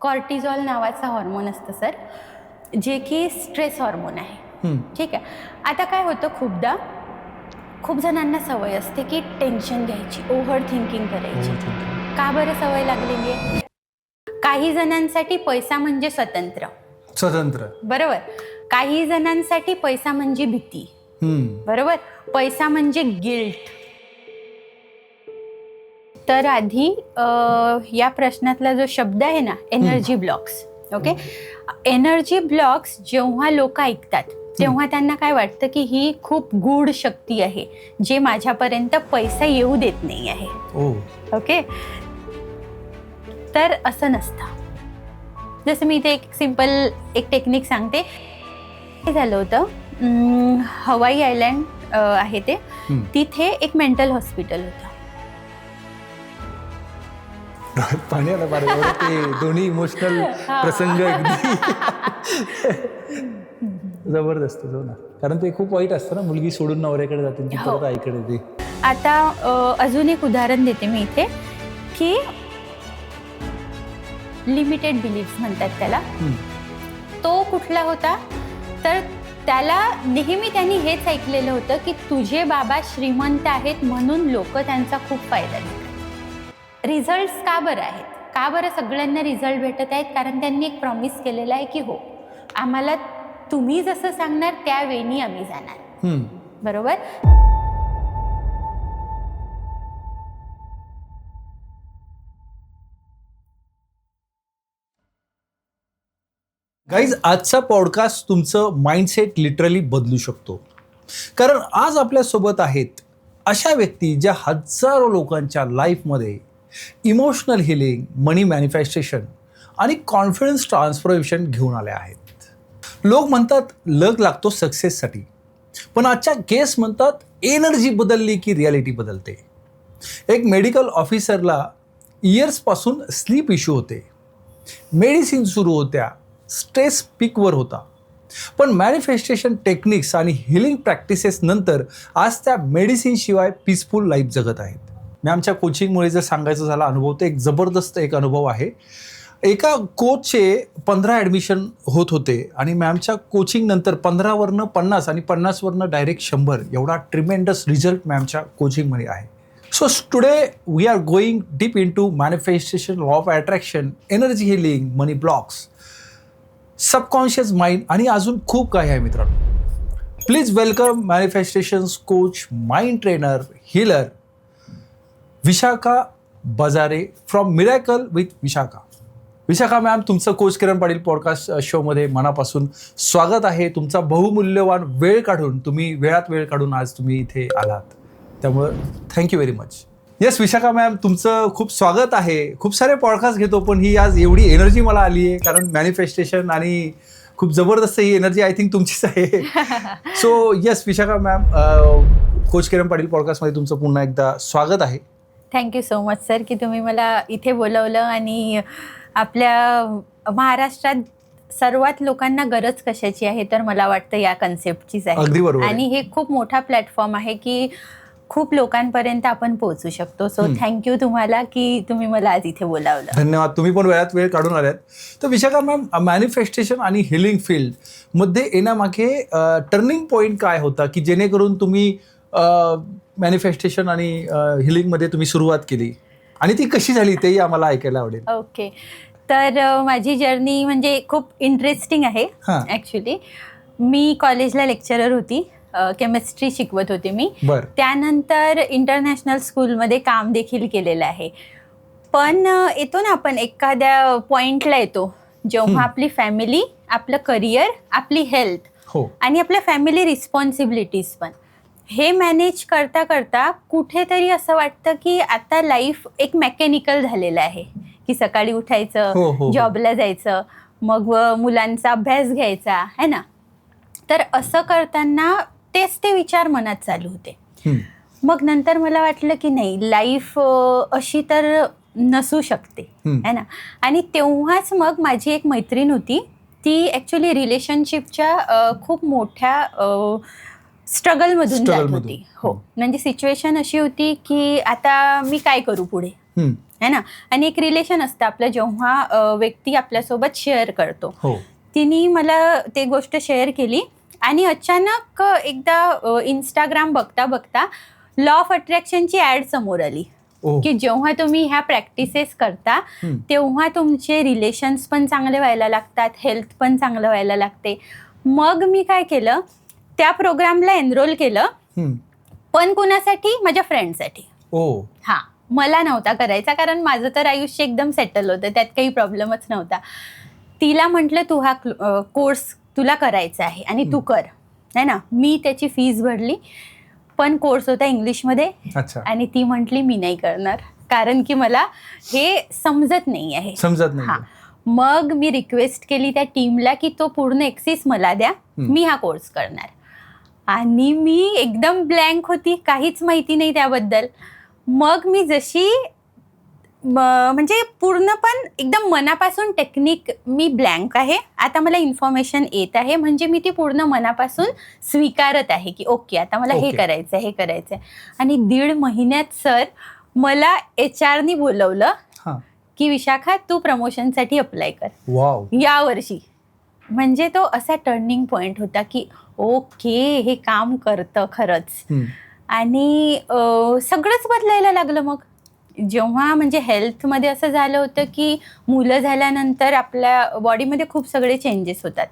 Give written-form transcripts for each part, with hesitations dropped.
कॉर्टिझॉल नावाचा हॉर्मोन असतं सर, जे की स्ट्रेस हॉर्मोन आहे. ठीक आहे. आता काय होतं, खूप जणांना सवय असते की टेन्शन घ्यायची, ओव्हर थिंकिंग करायची. का बरं सवय लागलेली आहे? काही जणांसाठी पैसा म्हणजे स्वतंत्र, बरोबर. काही जणांसाठी पैसा म्हणजे भीती, बरोबर. पैसा म्हणजे गिल्ट. तर आधी या प्रश्नातला जो शब्द आहे ना, energy blocks. Okay. Energy blocks जेव्हा लोक ऐकतात तेव्हा त्यांना काय वाटतं की ही खूप गूढ शक्ती आहे जे माझ्यापर्यंत पैसा येऊ देत नाही आहे. ओके. तर असं नसतं. जसं मी इथे एक सिंपल एक टेक्निक सांगते. हे झालं होतं, हवाई आयलँड आहे ते, तिथे एक मेंटल हॉस्पिटल होतं. पाणी आलं बरोबर, ते दोन्ही इमोशनल प्रसंग जबरदस्त हो ना, कारण ते खूप वाईट असतं ना, मुलगी सोडून नवऱ्याकडे जाते ती परत आईकडे येते. आता अजून एक उदाहरण देते मी इथे की लिमिटेड बिलीफ्स म्हणतात त्याला. तो कुठला होता तर त्याला नेहमी त्यांनी हेच ऐकलेलं होतं की तुझे बाबा श्रीमंत आहेत म्हणून लोक त्यांचा खूप फायदा घेतात. रिझल्ट्स का बरं आहेत? का बरं सगळ्यांना रिझल्ट भेटत आहेत? कारण त्यांनी एक प्रॉमिस केलेला आहे की हो, आम्हाला तुम्ही जसं सांगणार त्या वेळी आम्ही जाणार, बरोबर. गाईज, आजचा पॉडकास्ट तुमचं माइंडसेट लिटरली बदलू शकतो, कारण आज आपल्यासोबत आहेत अशा व्यक्ती ज्या हजारो लोकांच्या लाईफमध्ये इमोशनल हिलिंग, मनी मॅनिफेस्टेशन आणि कॉन्फिडन्स ट्रान्सफॉर्मेशन घेऊन आल्या आहेत. लोक म्हणतात लक लागतो सक्सेससाठी, पण आजच्या केस म्हणतात एनर्जी बदलली की रियालिटी बदलते. एक मेडिकल ऑफिसरला इयर्सपासून स्लीप इश्यू होते, मेडिसिन सुरू होत्या, स्ट्रेस पीकवर होता, पण मॅनिफेस्टेशन टेक्निक्स आणि हिलिंग प्रॅक्टिसेस नंतर आज त्या मेडिसिनशिवाय पीसफुल लाईफ जगत आहेत. मॅमच्या कोचिंगमुळे जर सांगायचं झाला अनुभव, तर एक जबरदस्त एक अनुभव आहे. एका कोचचे 15 ॲडमिशन होत होते आणि मॅमच्या कोचिंग नंतर 15वरनं 50 आणि 50वरनं डायरेक्ट 100 एवढा ट्रिमेंडस रिझल्ट मॅमच्या कोचिंगमध्ये आहे. So today we are going deep into manifestation, law of attraction, energy healing, money blocks, subconscious mind आणि अजून खूप काही आहे मित्रांनो. Please welcome manifestations coach, mind trainer, healer Vishakha Bajare from miracle with Vishakha. Vishakha ma'am, तुमचं कोच किरण पाटील पॉडकास्ट शोमध्ये मनापासून स्वागत आहे. तुमचा बहुमूल्यवान वेळ काढून, तुम्ही वेळात वेळ काढून आज तुम्ही इथे आलात, त्यामुळं thank you very much. Yes Vishakha ma'am, तुमचं खूप स्वागत आहे. खूप सारे पॉडकास्ट घेतो, पण ही आज एवढी एनर्जी मला आली आहे, कारण मॅनिफेस्टेशन आणि खूप जबरदस्त ही एनर्जी आय थिंक तुमचीच आहे. So yes Vishakha ma'am, coach Kiran Patil पॉडकास्टमध्ये तुमचं पुन्हा एकदा स्वागत आहे. थँक्यू सो मच सर की तुम्ही मला इथे बोलवलं आणि आपल्या महाराष्ट्रात सर्वात लोकांना गरज कशाची आहे तर मला वाटतं या कन्सेप्टचीच आहे. अगदी बरोबर. आणि हे खूप मोठा प्लॅटफॉर्म आहे की खूप लोकांपर्यंत आपण पोहोचू शकतो. सो थँक्यू तुम्हाला की तुम्ही मला आज इथे बोलावलं. धन्यवाद, तुम्ही पण वेळात वेळ काढून आल्यात. तर विशाखा मॅम, मॅनिफेस्टेशन आणि हिलिंग फील्डमध्ये येण्यामागे टर्निंग पॉईंट काय होता की जेणेकरून तुम्ही मॅनिफेस्टेशन आणि हिलिंगमध्ये तुम्ही सुरुवात केली आणि ती कशी झाली तेही आम्हाला ऐकायला आवडेल. ओके. तर माझी जर्नी म्हणजे खूप इंटरेस्टिंग आहे. ॲक्च्युली मी कॉलेजला लेक्चरर होती, केमिस्ट्री शिकवत होते मी. त्यानंतर इंटरनॅशनल स्कूलमध्ये काम देखील केलेलं आहे. पण येतो ना आपण एखाद्या पॉईंटला येतो जेव्हा आपली फॅमिली, आपलं करिअर, आपली हेल्थ आणि आपल्या फॅमिली रिस्पॉन्सिबिलिटीज पण हे मॅनेज करता करता कुठेतरी असं वाटतं की आता लाईफ एक मेकॅनिकल झालेलं आहे की सकाळी उठायचं, जॉबला जायचं, मग मुलांचा अभ्यास घ्यायचा आहे ना. तर असं करताना तेच ते विचार मनात चालू होते. मग नंतर मला वाटलं की नाही, लाईफ अशी तर नसू शकते है ना. आणि तेव्हाच मग माझी एक मैत्रीण होती, ती ॲक्च्युली रिलेशनशिपच्या खूप मोठ्या स्ट्रगलमधून जात होती. हो, म्हणजे सिच्युएशन अशी होती की आता मी काय करू पुढे, है ना. आणि एक रिलेशन असतं आपलं जेव्हा व्यक्ती आपल्यासोबत शेअर करतो. तिने मला ते गोष्ट शेअर केली आणि अचानक एकदा इंस्टाग्राम बघता बघता लॉ ऑफ अट्रॅक्शनची ऍड समोर आली की जेव्हा तुम्ही ह्या प्रॅक्टिसेस करता तेव्हा तुमचे रिलेशन्स पण चांगले व्हायला लागतात, हेल्थ पण चांगलं व्हायला लागते. मग मी काय केलं, त्या प्रोग्रामला एनरोल केलं, पण कुणासाठी, माझ्या फ्रेंडसाठी. हा, मला नव्हता करायचा कारण माझं तर आयुष्य एकदम सेटल होतं, त्यात काही प्रॉब्लेमच नव्हता. तिला म्हटलं तू हा कोर्स तुला करायचा आहे आणि तू कर, है ना. मी त्याची फीस भरली, पण कोर्स होता इंग्लिशमध्ये. आणि ती म्हटली मी नाही करणार कारण की मला हे समजत नाही आहे. हा, मग मी रिक्वेस्ट केली त्या टीमला की तो पूर्ण एक्सेस मला द्या, मी हा कोर्स करणार. आणि मी एकदम ब्लँक होती, काहीच माहिती नाही त्याबद्दल. मग मी जशी म्हणजे पूर्ण पण एकदम मनापासून टेक्निक मी ब्लँक आहे, आता मला इन्फॉर्मेशन येत आहे म्हणजे मी ती पूर्ण मनापासून स्वीकारत आहे की ओके आता मला हे करायचं आहे, हे करायचं आहे. आणि 1.5 महिन्यात सर मला HR बोलवलं की विशाखा तू प्रमोशनसाठी अप्लाय कर यावर्षी. म्हणजे तो असा टर्निंग पॉइंट होता की ओके हे काम करतं खरंच. आणि सगळंच बदलायला लागलं. मग जेव्हा म्हणजे हेल्थमध्ये असं झालं होतं की मुलं झाल्यानंतर आपल्या बॉडीमध्ये खूप सगळे चेंजेस होतात.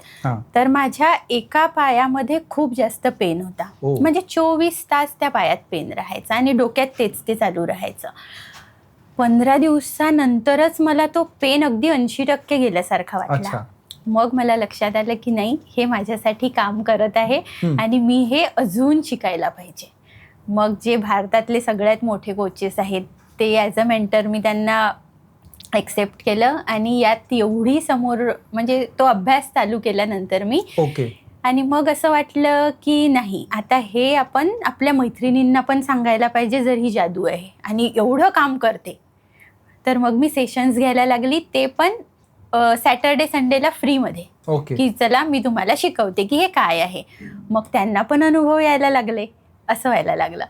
तर माझ्या एका पायामध्ये खूप जास्त पेन होता, म्हणजे 24 तास त्या पायात पेन राहायचा आणि डोक्यात तेच ते चालू राहायचं. 15 दिवसानंतरच मला तो पेन अगदी 80% गेल्यासारखा वाटला. मग मला लक्षात आलं की नाही, हे माझ्यासाठी काम करत आहे आणि मी हे अजून शिकायला पाहिजे. मग जे भारतातले सगळ्यात मोठे कोचेस आहेत ते ॲज अ मेंटर मी त्यांना ॲक्सेप्ट केलं आणि यात एवढी समोर म्हणजे तो अभ्यास चालू केल्यानंतर मी आणि मग असं वाटलं की नाही आता हे आपण आपल्या मैत्रिणींना पण सांगायला पाहिजे जर ही जादू आहे आणि एवढं काम करते. तर मग मी सेशन्स घ्यायला लागली, ते पण सॅटर्डे संडेला फ्रीमध्ये की चला मी तुम्हाला शिकवते की हे काय आहे. मग त्यांना पण अनुभव यायला लागले, असं व्हायला लागलं.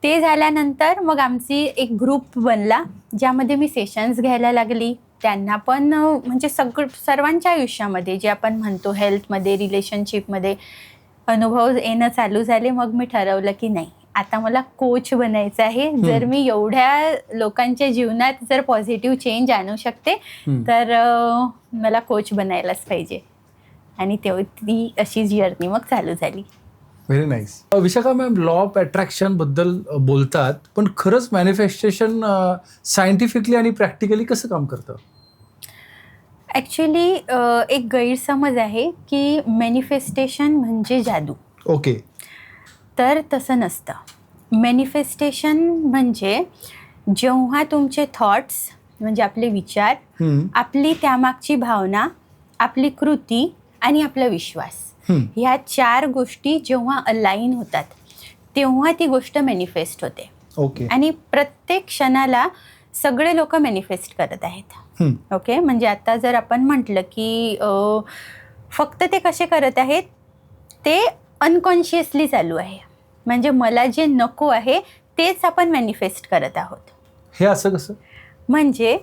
ते झाल्यानंतर मग आमची एक ग्रुप बनला ज्यामध्ये मी सेशन्स घ्यायला लागली. त्यांना पण म्हणजे सर्वांच्या आयुष्यामध्ये जे आपण म्हणतो हेल्थमध्ये, रिलेशनशिपमध्ये अनुभव येणं चालू झाले. मग मी ठरवलं की नाही आता मला कोच बनायचं आहे. जर मी एवढ्या लोकांच्या जीवनात जर पॉझिटिव्ह चेंज आणू शकते तर मला कोच बनायलाच पाहिजे. आणि ती अशी जर्नी मग चालू झाली. Very nice. Vishakha ma'am, law of attraction बद्दल बोलतात, पण खरंच मॅनिफेस्टेशन सायंटिफिकली आणि प्रॅक्टिकली कसं काम करतं? ॲक्च्युली एक गैरसमज आहे की मॅनिफेस्टेशन म्हणजे जादू. तर तसं नसतं. मॅनिफेस्टेशन म्हणजे जेव्हा तुमचे थॉट्स म्हणजे आपले विचार, आपली त्यामागची भावना, आपली कृती आणि आपला विश्वास, ह्या 4 गोष्टी जेव्हा अलाइन होतात तेव्हा ती गोष्ट मॅनिफेस्ट होते. आणि प्रत्येक क्षणाला सगळे लोक मॅनिफेस्ट करत आहेत. म्हणजे आता जर आपण म्हटलं की फक्त ते कसे करत आहेत, ते अनकॉन्शियसली चालू आहे. म्हणजे मला जे नको आहे तेच आपण मॅनिफेस्ट करत आहोत. हे असं कसं? म्हणजे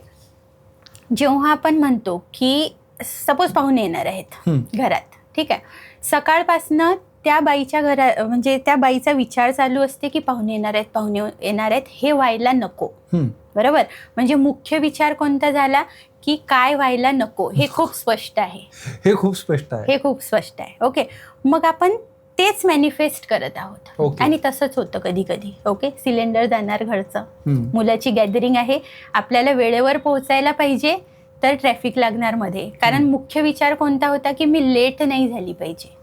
जेव्हा आपण म्हणतो की सपोज पाहुणे येणार आहेत घरात, ठीक आहे, सकाळपासनं त्या बाईच्या म्हणजे त्या बाईचा विचार चालू असते की पाहुणे येणार आहेत, पाहुणे येणार आहेत, हे व्हायला नको. बरोबर. म्हणजे मुख्य विचार कोणता झाला की काय व्हायला नको, हे खूप स्पष्ट आहे. हे खूप स्पष्ट आहे. ओके. मग आपण तेच मॅनिफेस्ट करत आहोत. आणि तसंच होतं कधी कधी. सिलेंडर जाणार घरचं, मुलाची गॅदरिंग आहे, आपल्याला वेळेवर पोहोचायला पाहिजे तर ट्रॅफिक लागणार मध्ये, कारण मुख्य विचार कोणता होता की मी लेट नाही झाली पाहिजे.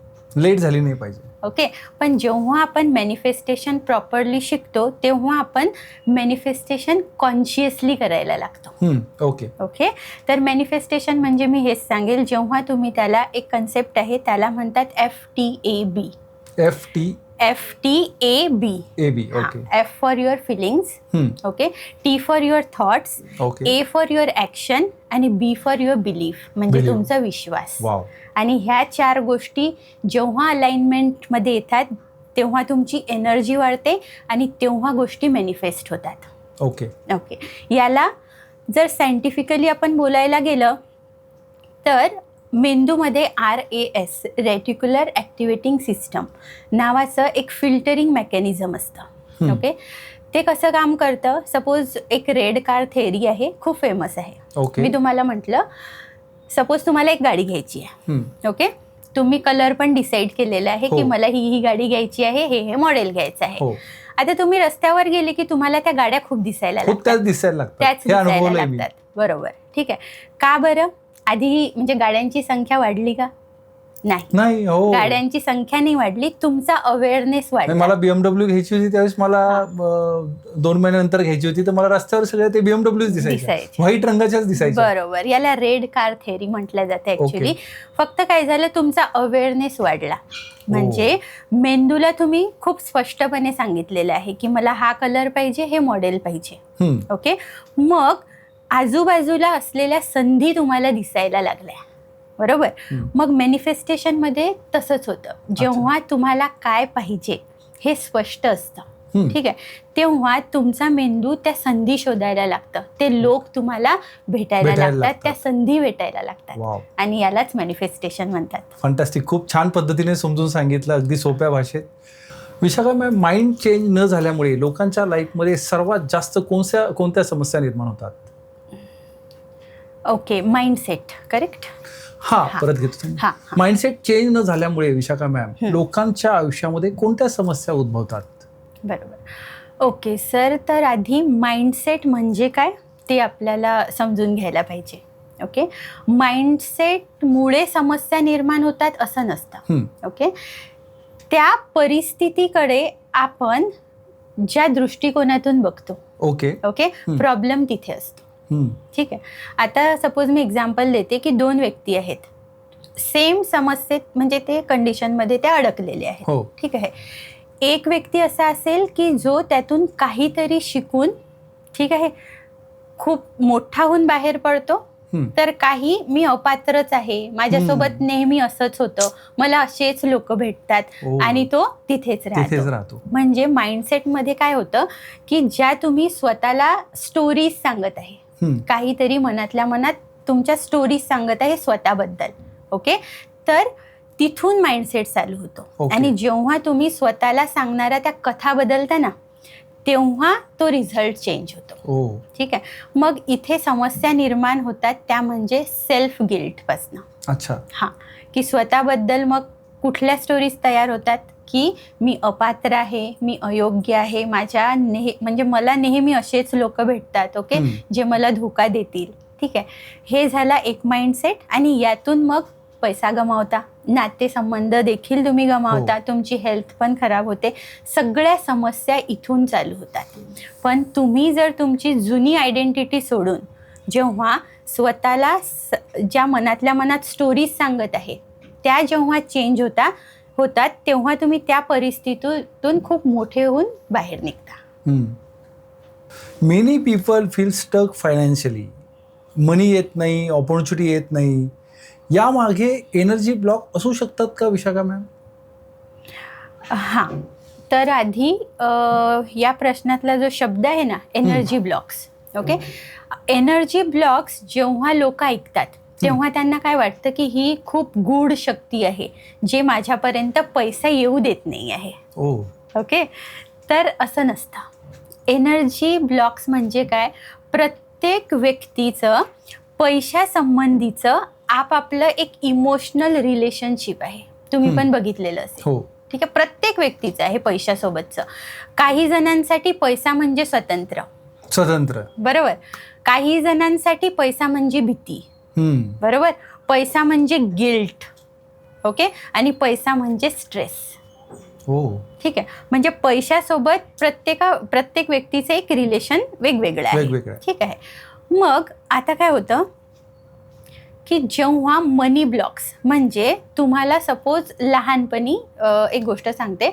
पण जेव्हा आपण मॅनिफेस्टेशन प्रॉपरली शिकतो तेव्हा आपण मॅनिफेस्टेशन कॉन्शियसली करायला लागतो. तर मॅनिफेस्टेशन म्हणजे मी हेच सांगेल, जेव्हा तुम्ही त्याला एक कन्सेप्ट आहे त्याला म्हणतात FTAB. FTAB. F for your feelings, T for your thoughts, A for your action आणि B फॉर युअर बिलीफ म्हणजे तुमचा विश्वास. आणि ह्या 4 गोष्टी जेव्हा अलाइनमेंटमध्ये येतात तेव्हा तुमची एनर्जी वाढते आणि तेव्हा गोष्टी मॅनिफेस्ट होतात. ओके. ओके. याला जर सायंटिफिकली आपण बोलायला गेलं तर मेंदूमध्ये RAS रेटिक्युलर ॲक्टिवेटिंग सिस्टम नावाचं एक फिल्टरिंग मेकॅनिझम असतं. ओके. ते कसं काम करतं, सपोज एक रेड कार थेअरी आहे, खूप फेमस आहे. ओके. मी तुम्हाला म्हटलं सपोज तुम्हाला एक गाडी घ्यायची आहे. ओके. तुम्ही कलर पण डिसाईड केलेला आहे की मला ही गाडी घ्यायची आहे, हे मॉडेल घ्यायचं आहे. आता तुम्ही रस्त्यावर गेले की तुम्हाला त्या गाड्या खूप दिसायला लागतात. त्याच दिसायला लागतात. बरोबर. ठीक आहे. का बरं? आधी म्हणजे गाड्यांची संख्या वाढली का? नाही. गाड्यांची संख्या नाही वाढली, तुमचा अवेअरनेस वाढला. मला BMW घ्यायची होती त्यावेळेस, मला 2 महिन्यानंतर घ्यायची होती, तर मला रस्त्यावर सगळे ते BMW दिसायचे, व्हाईट रंगाच्याच दिसायचे. बरोबर. याला रेड कार थेअरी म्हटलं जातं ऍक्च्युली. फक्त काय झालं, तुमचा अवेअरनेस वाढला. म्हणजे मेंदूला तुम्ही खूप स्पष्टपणे सांगितलेलं आहे की मला हा कलर पाहिजे, हे मॉडेल पाहिजे. ओके. मग आजूबाजूला असलेल्या संधी तुम्हाला दिसायला लागल्या. बरोबर. मग मॅनिफेस्टेशनमध्ये तसंच होतं. जेव्हा तुम्हाला काय पाहिजे हे स्पष्ट असतं, ठीक आहे, तेव्हा तुमचा मेंदू त्या संधी शोधायला लागतं. ते लोक तुम्हाला भेटायला लागतात, त्या संधी भेटायला लागतात, आणि यालाच मॅनिफेस्टेशन म्हणतात. फंटास्टिक. खूप छान पद्धतीने समजून सांगितलं, अगदी सोप्या भाषेत. विशाखा मॅम, माइंड चेंज न झाल्यामुळे लोकांच्या लाईफमध्ये सर्वात जास्त कोणत्या समस्या निर्माण होतात? ओके. माइंडसेट. करेक्ट. परत घेतो. माइंडसेट चेंज न झाल्यामुळे विशाखा मॅम लोकांच्या आयुष्यामध्ये कोणत्या समस्या उद्भवतात? बरोबर. ओके सर, तर आधी माइंडसेट म्हणजे काय ते आपल्याला समजून घ्यायला पाहिजे. ओके. माइंडसेटमुळे समस्या निर्माण होतात असं नसतं. ओके. त्या परिस्थितीकडे आपण ज्या दृष्टिकोनातून बघतो, ओके, प्रॉब्लेम तिथे असतो. ठीक आहे. आता सपोज मी एक्झाम्पल देते की 2 व्यक्ती आहेत, सेम समस्येत, म्हणजे ते कंडिशनमध्ये ते अडकलेले आहेत. ठीक आहे. एक व्यक्ती असा असेल की जो त्यातून काहीतरी शिकून, ठीक आहे, खूप मोठा होऊन बाहेर पडतो. तर काही मी अपात्रच आहे, माझ्यासोबत नेहमी असंच होतं, मला असेच लोक भेटतात, आणि तो तिथेच राहतो. म्हणजे माइंडसेटमध्ये काय होतं की ज्या तुम्ही स्वतःला स्टोरीज सांगत आहे, काहीतरी मनातल्या मनात तुमच्या स्टोरीज सांगत आहे स्वतःबद्दल. ओके. तर तिथून माइंडसेट चालू होतो. आणि जेव्हा तुम्ही स्वतःला सांगणाऱ्या त्या कथा बदलता ना, तेव्हा तो रिझल्ट चेंज होतो. ठीक आहे. मग इथे समस्या निर्माण होतात, त्या म्हणजे सेल्फ गिल्टपासनं. अच्छा. की स्वतःबद्दल मग कुठल्या स्टोरीज तयार होतात की मी अपात्र आहे, मी अयोग्य आहे, म्हणजे मला नेहमी असेच लोक भेटतात, ओके, जे मला धोका देतील. ठीक आहे. हे झाला एक माइंडसेट. आणि यातून मग पैसा गमावता, नातेसंबंध देखील तुम्ही गमावता, तुमची हेल्थ पण खराब होते, सगळ्या समस्या इथून चालू होतात. पण तुम्ही जर तुमची जुनी आयडेंटिटी सोडून जेव्हा स्वतःला ज्या मनातल्या मनात स्टोरीज सांगत आहे त्या जेव्हा चेंज होतात, तेव्हा तुम्ही त्या परिस्थितीतून खूप मोठे होऊन बाहेर निघता. Many people feel stuck financially. Money येत नाही, ऑपॉर्च्युनिटी येत नाही. यामागे एनर्जी ब्लॉक असू शकतात का विशाखा मॅम? तर आधी या प्रश्नातला जो शब्द आहे ना, energy blocks. Okay. Energy blocks जेव्हा लोक ऐकतात तेव्हा त्यांना काय वाटतं की ही खूप गूढ शक्ती आहे, जे माझ्यापर्यंत पैसा येऊ देत नाही आहे. ओके. तर असं नसतं. एनर्जी ब्लॉक्स म्हणजे काय, प्रत्येक व्यक्तीचं पैशासंबंधीचं आपापलं एक इमोशनल रिलेशनशिप आहे. तुम्ही पण बघितलेलं असेल. ठीक आहे. प्रत्येक व्यक्तीचं आहे पैशासोबतचं. काही जणांसाठी पैसा म्हणजे स्वतंत्र. बरोबर. काही जणांसाठी पैसा म्हणजे भीती. बरोबर. पैसा म्हणजे गिल्ट. ओके. आणि पैसा म्हणजे स्ट्रेस. ठीक आहे. म्हणजे पैशासोबत प्रत्येक व्यक्तीचं एक रिलेशन वेगवेगळं आहे. ठीक आहे. मग आता काय होतं की जेव्हा मनी ब्लॉक्स, म्हणजे तुम्हाला सपोज लहानपणी एक गोष्ट सांगते,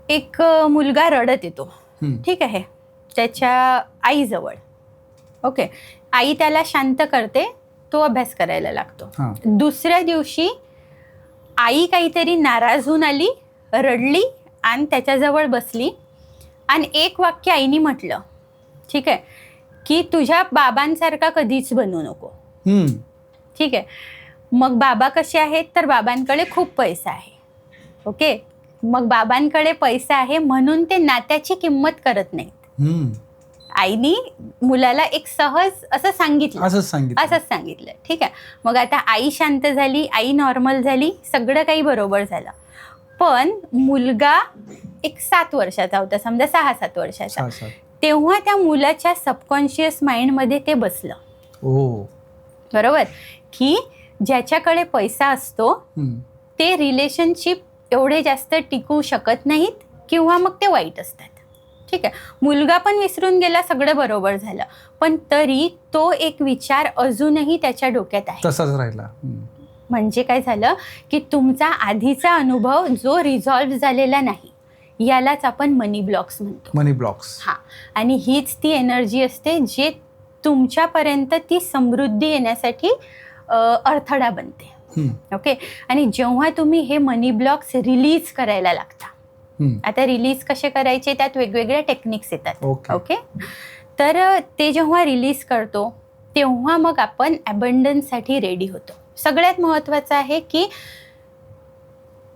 एक मुलगा रडत येतो, ठीक आहे, त्याच्या आईजवळ. ओके. आई त्याला शांत करते, तो अभ्यास करायला लागतो. दुसऱ्या दिवशी आई काहीतरी नाराज होऊन आली, रडली आणि त्याच्याजवळ बसली, आणि एक वाक्य आईने म्हटलं ठीक आहे, की तुझ्या बाबांसारखा कधीच बनू नको. ठीक आहे. मग बाबा कसे आहेत, तर बाबांकडे खूप पैसा आहे. ओके, मग बाबांकडे पैसा आहे म्हणून ते नात्याची किंमत करत नाहीत. आईनी मुलाला एक सहज असंच सांगितलं. ठीक आहे. मग आता आई शांत झाली, आई नॉर्मल झाली, सगळं काही बरोबर झालं. पण मुलगा एक 7 वर्षाचा होता, समजा 6-7 वर्षाचा, तेव्हा त्या मुलाच्या सबकॉन्शियस माइंडमध्ये ते बसलं. बरोबर, की ज्याच्याकडे पैसा असतो ते रिलेशनशिप एवढे जास्त टिकू शकत नाहीत किंवा मग ते वाईट असतात. ठीक आहे. मुलगा पण विसरून गेला, सगळं बरोबर झालं, पण तरी तो एक विचार अजूनही त्याच्या डोक्यात आहे, तसाच राहिला. म्हणजे काय झालं की तुमचा आधीचा अनुभव जो रिझॉल्व्ह झालेला नाही, यालाच आपण मनी ब्लॉक्स म्हणतो. मनी ब्लॉक्स. हा, आणि हीच ती एनर्जी असते जे तुमच्यापर्यंत ती समृद्धी येण्यासाठी अडथळा बनते. ओके, आणि जेव्हा तुम्ही हे मनी ब्लॉक्स रिलीज करायला लागता, आता रिलीज कसे करायचे, त्यात वेगवेगळ्या टेक्निक्स येतात. ओके, तर ते जेव्हा रिलीज करतो तेव्हा मग आपण अबंडन्ससाठी रेडी होतो. सगळ्यात महत्त्वाचं आहे की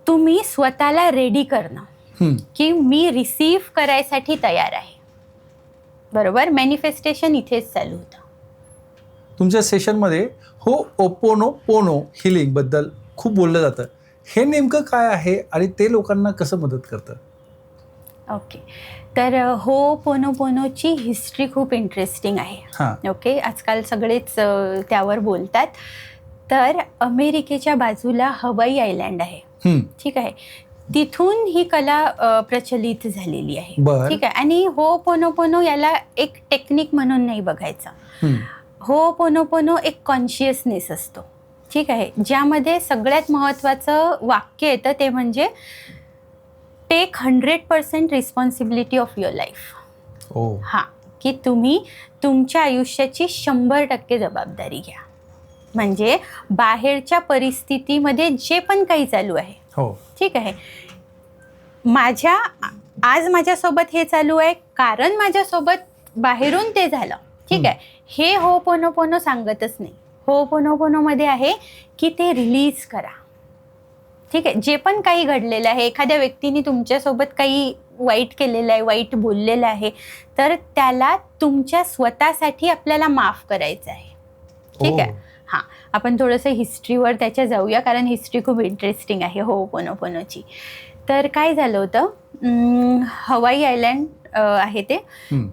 तुम्ही स्वतःला रेडी करणं, की मी रिसीव्ह करायसाठी तयार आहे. बरोबर, मॅनिफेस्टेशन इथेच चालू होतं. तुमच्या सेशनमध्ये होओपोनोपोनो हिलिंग बद्दल खूप बोललं जातं. हे नेमकं काय आहे आणि ते लोकांना कसं मदत करतं? ओके, तर होओपोनोपोनोची हिस्ट्री खूप इंटरेस्टिंग आहे. ओके, आजकाल सगळेच त्यावर बोलतात. तर अमेरिकेच्या बाजूला हवाई आयलँड आहे. ठीक आहे, तिथून ही कला प्रचलित झालेली आहे. ठीक आहे, आणि होओपोनोपोनो याला एक टेक्निक म्हणून नाही बघायचं. होओपोनोपोनो एक कॉन्शियसनेस असतो. ठीक आहे, ज्यामध्ये सगळ्यात महत्त्वाचं वाक्य येतं ते म्हणजे take 100% responsibility of your life. हां, की तुम्ही तुमच्या आयुष्याची 100% जबाबदारी घ्या. म्हणजे बाहेरच्या परिस्थितीमध्ये जे पण काही चालू आहे, ठीक आहे, आज माझ्यासोबत हे चालू आहे कारण माझ्यासोबत बाहेरून ते झालं. ठीक आहे, हे होओपोनोपोनो सांगतच नाही. होओपोनोपोनोमध्ये आहे की ते रिलीज करा. ठीक आहे, जे पण काही घडलेलं आहे, एखाद्या व्यक्तीने तुमच्यासोबत काही वाईट केलेलं आहे, वाईट बोललेलं आहे, तर त्याला तुमच्या स्वतःसाठी आपल्याला माफ करायचं आहे. ठीक आहे. हां, आपण थोडंसं हिस्ट्रीवर त्याच्या जाऊया, कारण हिस्ट्री खूप इंटरेस्टिंग आहे होओपोनोपोनोची. तर काय झालं होतं, हवाई आयलँड आहे ते,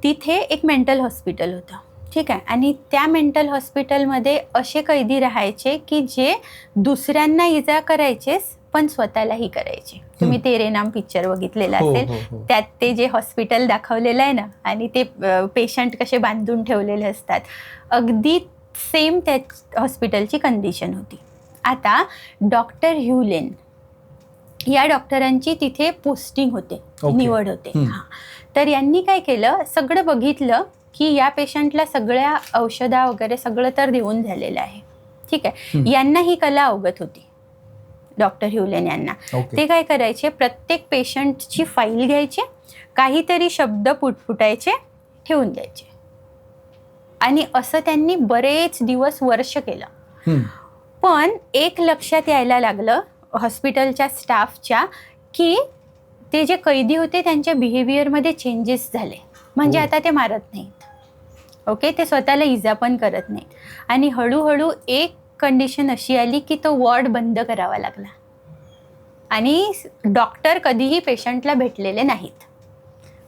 तिथे एक मेंटल हॉस्पिटल होतं. ठीक आहे, आणि त्या मेंटल हॉस्पिटलमध्ये असे कैदी राहायचे की जे दुसऱ्यांना इजा करायचेच पण स्वतःलाही करायचे. तुम्ही तेरे नाम पिक्चर बघितलेला असेल, त्यात ते जे हॉस्पिटल दाखवलेलं आहे ना, आणि ते पेशंट कसे बांधून ठेवलेले असतात, अगदी सेम त्या हॉस्पिटलची कंडिशन होती. आता डॉक्टर ह्युलेन या डॉक्टरांची तिथे पोस्टिंग होते, निवड होते. हां, तर यांनी काय केलं, सगळं बघितलं की या पेशंटला सगळ्या औषधा वगैरे सगळं तर देऊन झालेलं आहे. ठीक आहे, यांना ही कला अवगत होती, डॉक्टर ह्युलेन यांना. ते काय करायचे, प्रत्येक पेशंटची फाईल घ्यायचे, काहीतरी शब्द पुटपुटायचे, ठेवून द्यायचे, आणि असं त्यांनी बरेच दिवस, वर्ष केलं. पण एक लक्षात यायला लागलं हॉस्पिटलच्या स्टाफच्या की ते जे कैदी होते त्यांच्या बिहेवियरमध्ये चेंजेस झाले. म्हणजे आता ते मारत नाहीत. ओके, ते स्वतःला इजा पण करत नाहीत. आणि हळूहळू एक कंडिशन अशी आली की तो वॉर्ड बंद करावा लागला, आणि डॉक्टर कधीही पेशंटला भेटलेले नाहीत.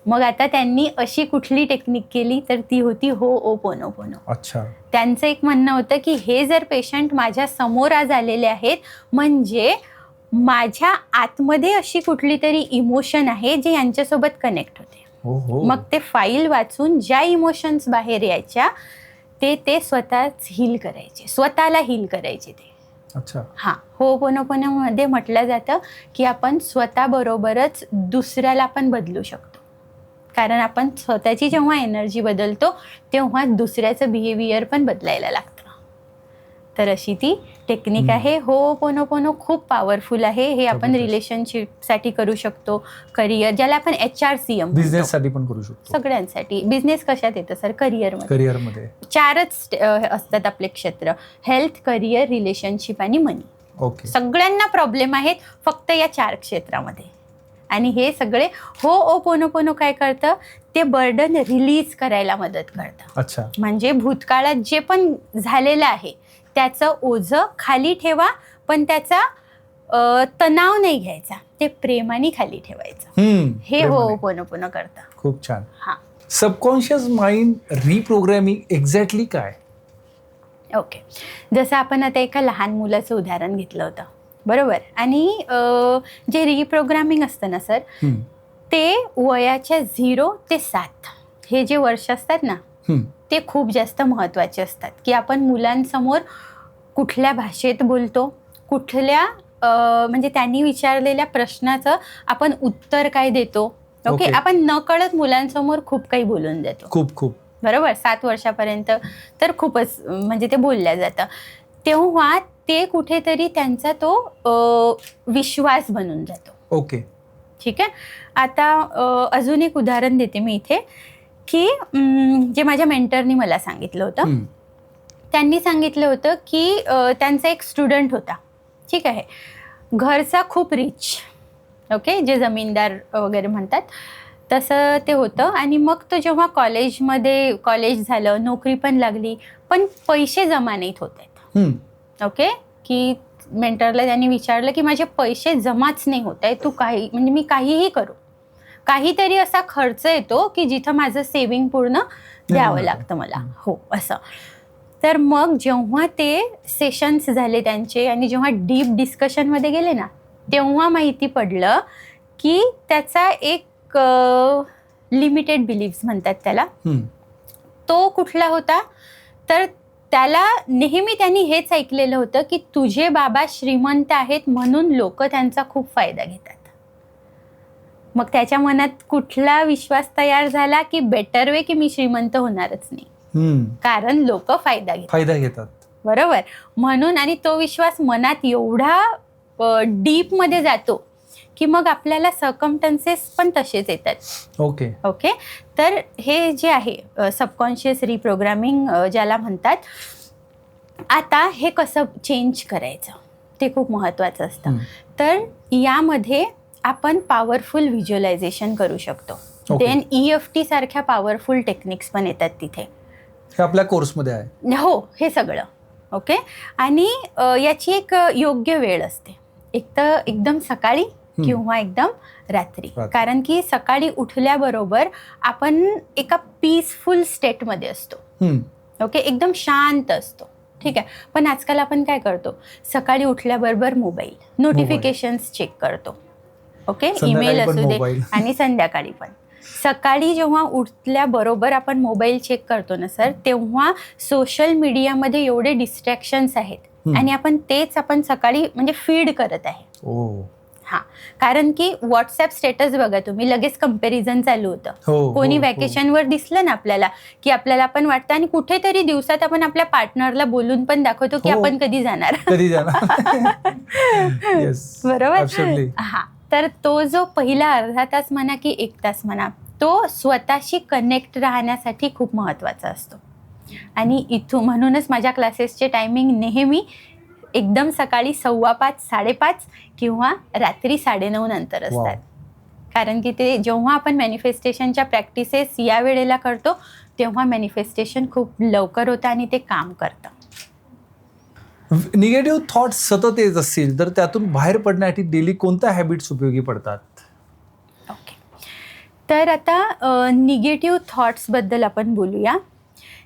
मग आता त्यांनी अशी कुठली टेक्निक केली, तर ती होती होओपोनोपोनो. अच्छा, त्यांचं एक म्हणणं होतं की हे जर पेशंट माझ्या समोर आज आलेले आहेत, म्हणजे माझ्या आतमध्ये अशी कुठली तरी इमोशन आहे जे यांच्यासोबत कनेक्ट होते. मग ते फाईल वाचून ज्या इमोशन्स बाहेर यायच्या ते स्वतःच हील करायचे, स्वतःला हील करायचे ते. अच्छा, हां, होओपोनोपोनोमध्ये म्हटलं जातं की आपण स्वतःबरोबरच दुसऱ्याला पण बदलू शकतो, कारण आपण स्वतःची जेव्हा एनर्जी बदलतो तेव्हा दुसऱ्याचं बिहेवियर पण बदलायला लागतं. तर अशी ती टेक्निक आहे. होओपोनोपोनो खूप पॉवरफुल आहे. हे आपण रिलेशनशिपसाठी करू शकतो, करिअर, ज्याला आपण HRCM बिझनेससाठी पण करू शकतो. सगळ्यांसाठी. बिझनेस कशात येतं सर? करिअरमध्ये 4च असतात आपले क्षेत्र: हेल्थ, करिअर, रिलेशनशिप आणि मनी. ओके. सगळ्यांना प्रॉब्लेम आहेत फक्त या 4 क्षेत्रामध्ये. आणि हे सगळे होओपोनोपोनो काय करतं? ते बर्डन रिलीज करायला मदत करतं. अच्छा. म्हणजे भूतकाळात जे पण झालेलं आहे त्याचं ओझं खाली ठेवा, पण त्याचा तणाव नाही घ्यायचा, ते प्रेमाने खाली ठेवायचं. हे होओपोनोपोनो करतं. खूप छान. हां. सबकॉन्शियस माइंड रिप्रोग्रॅमिंग एक्झॅक्टली काय? ओके. जसं आपण आता एका लहान मुलाचं उदाहरण घेतलं होतं, बरोबर? आणि जे रिप्रोग्रामिंग असतं ना सर, ते वयाच्या 0 ते 7 हे जे वर्ष असतात ना, ते खूप जास्त महत्त्वाचे असतात. की आपण मुलांसमोर कुठल्या भाषेत बोलतो, कुठल्या म्हणजे त्यांनी विचारलेल्या प्रश्नाचं आपण उत्तर काय देतो. ओके. आपण नकळत मुलांसमोर खूप काही बोलून देतो. खूप बरोबर. 7 वर्षापर्यंत तर खूपच म्हणजे ते बोलल्या जातं. तेव्हा ते कुठेतरी त्यांचा तो विश्वास बनून जातो. ओके. ठीक आहे. आता अजून एक उदाहरण देते मी इथे, की जे माझ्या मेंटरनी मला सांगितलं होतं. त्यांनी सांगितलं होतं की त्यांचा एक स्टुडंट होता, ठीक आहे, घरचा खूप रिच, ओके, जे जमीनदार वगैरे म्हणतात तसं ते होतं. आणि मग तो जेव्हा कॉलेज झालं, नोकरी पण लागली, पण पैसे जमा नाहीत होत आहेत. ओके. की मेंटरला त्यांनी विचारलं की माझे पैसे जमाच नाही होत आहे, तू म्हणजे मी काहीही करू, काहीतरी असा खर्च येतो की जिथं माझं सेविंग पूर्ण द्यावं लागतं मला. हो, असं. तर मग जेव्हा ते सेशन्स झाले त्यांचे आणि जेव्हा डीप डिस्कशनमध्ये गेले ना, तेव्हा माहिती पडलं की त्याचा एक लिमिटेड बिलीफ्स म्हणतात त्याला, तो कुठला होता? तर त्याला नेहमी त्यांनी हेच ऐकलेलं होतं की तुझे बाबा श्रीमंत आहेत म्हणून लोक त्यांचा खूप फायदा घेतात. मग त्याच्या मनात कुठला विश्वास तयार झाला की बेटर वे की मी श्रीमंत होणारच नाही, कारण लोक फायदा घेतात. बरोबर. म्हणून आणि तो विश्वास मनात एवढा डीप मध्ये जातो की मग आपल्याला सर्कमस्टन्सेस पण तसेच येतात. ओके. ओके. तर हे जे आहे सबकॉन्शियस रिप्रोग्रामिंग ज्याला म्हणतात, आता हे कसं चेंज करायचं ते खूप महत्त्वाचं असतं. तर यामध्ये आपण पॉवरफुल व्हिज्युअलायझेशन करू शकतो. देन EFT सारख्या पॉवरफुल टेक्निक्स पण येतात तिथे. हे आपल्या कोर्समध्ये आहे. हो, हे सगळं. ओके. आणि याची एक योग्य वेळ असते, एक तर एकदम सकाळी किंवा एकदम रात्री. कारण की सकाळी उठल्याबरोबर आपण एका पीसफुल स्टेटमध्ये असतो. ओके. एकदम शांत असतो. ठीक आहे. पण आजकाल आपण काय करतो? सकाळी उठल्याबरोबर मोबाईल नोटिफिकेशन्स चेक करतो. ओके. ईमेल असू दे, आणि संध्याकाळी पण. सकाळी जेव्हा उठल्याबरोबर आपण मोबाईल चेक करतो ना सर, तेव्हा सोशल मीडियामध्ये एवढे डिस्ट्रॅक्शन्स आहेत आणि आपण सकाळी म्हणजे फीड करत आहे. हां. कारण की व्हॉट्सअप स्टेटस बघा तुम्ही, लगेच कंपॅरिझन चालू होतं. कोणी व्हॅकेशनवर दिसलं ना आपल्याला की आपल्याला पण वाटतं, आणि कुठेतरी दिवसात आपण आपल्या पार्टनरला बोलून पण दाखवतो की आपण कधी जाणार. बरोबर. हां. तर तो जो पहिला अर्धा तास म्हणा की 1 तास म्हणा, तो स्वतःशी कनेक्ट राहण्यासाठी खूप महत्त्वाचा असतो. आणि म्हणूनच माझ्या क्लासेसचे टायमिंग नेहमी एकदम सकाळी 5:15, 5:30 किंवा रात्री 9:30 नंतर असतात. कारण की ते जेव्हा आपण मॅनिफेस्टेशनच्या प्रॅक्टिसेस या वेळेला करतो तेव्हा मॅनिफेस्टेशन खूप लवकर होतं आणि ते काम करतं. निगेटिव्ह थॉट्स सतत येत असतील तर त्यातून बाहेर पडण्यासाठी डेली कोणत्या हॅबिट्स उपयोगी पडतात? ओके. तर आता निगेटिव्ह थॉट्सबद्दल आपण बोलूया.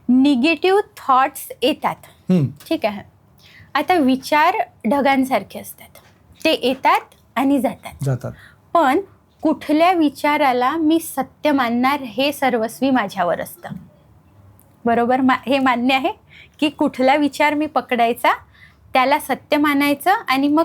निगेटिव्ह थॉट्स येतात, ठीक आहे. आता विचार ढगांसारखे असतात, ते येतात आणि जातात. पण कुठल्या विचाराला मी सत्य मानणार हे सर्वस्वी माझ्यावर असतं. बरोबर. हे मान्य आहे की कुठला विचार मी पकडायचा, त्याला सत्य मानायचं, आणि मग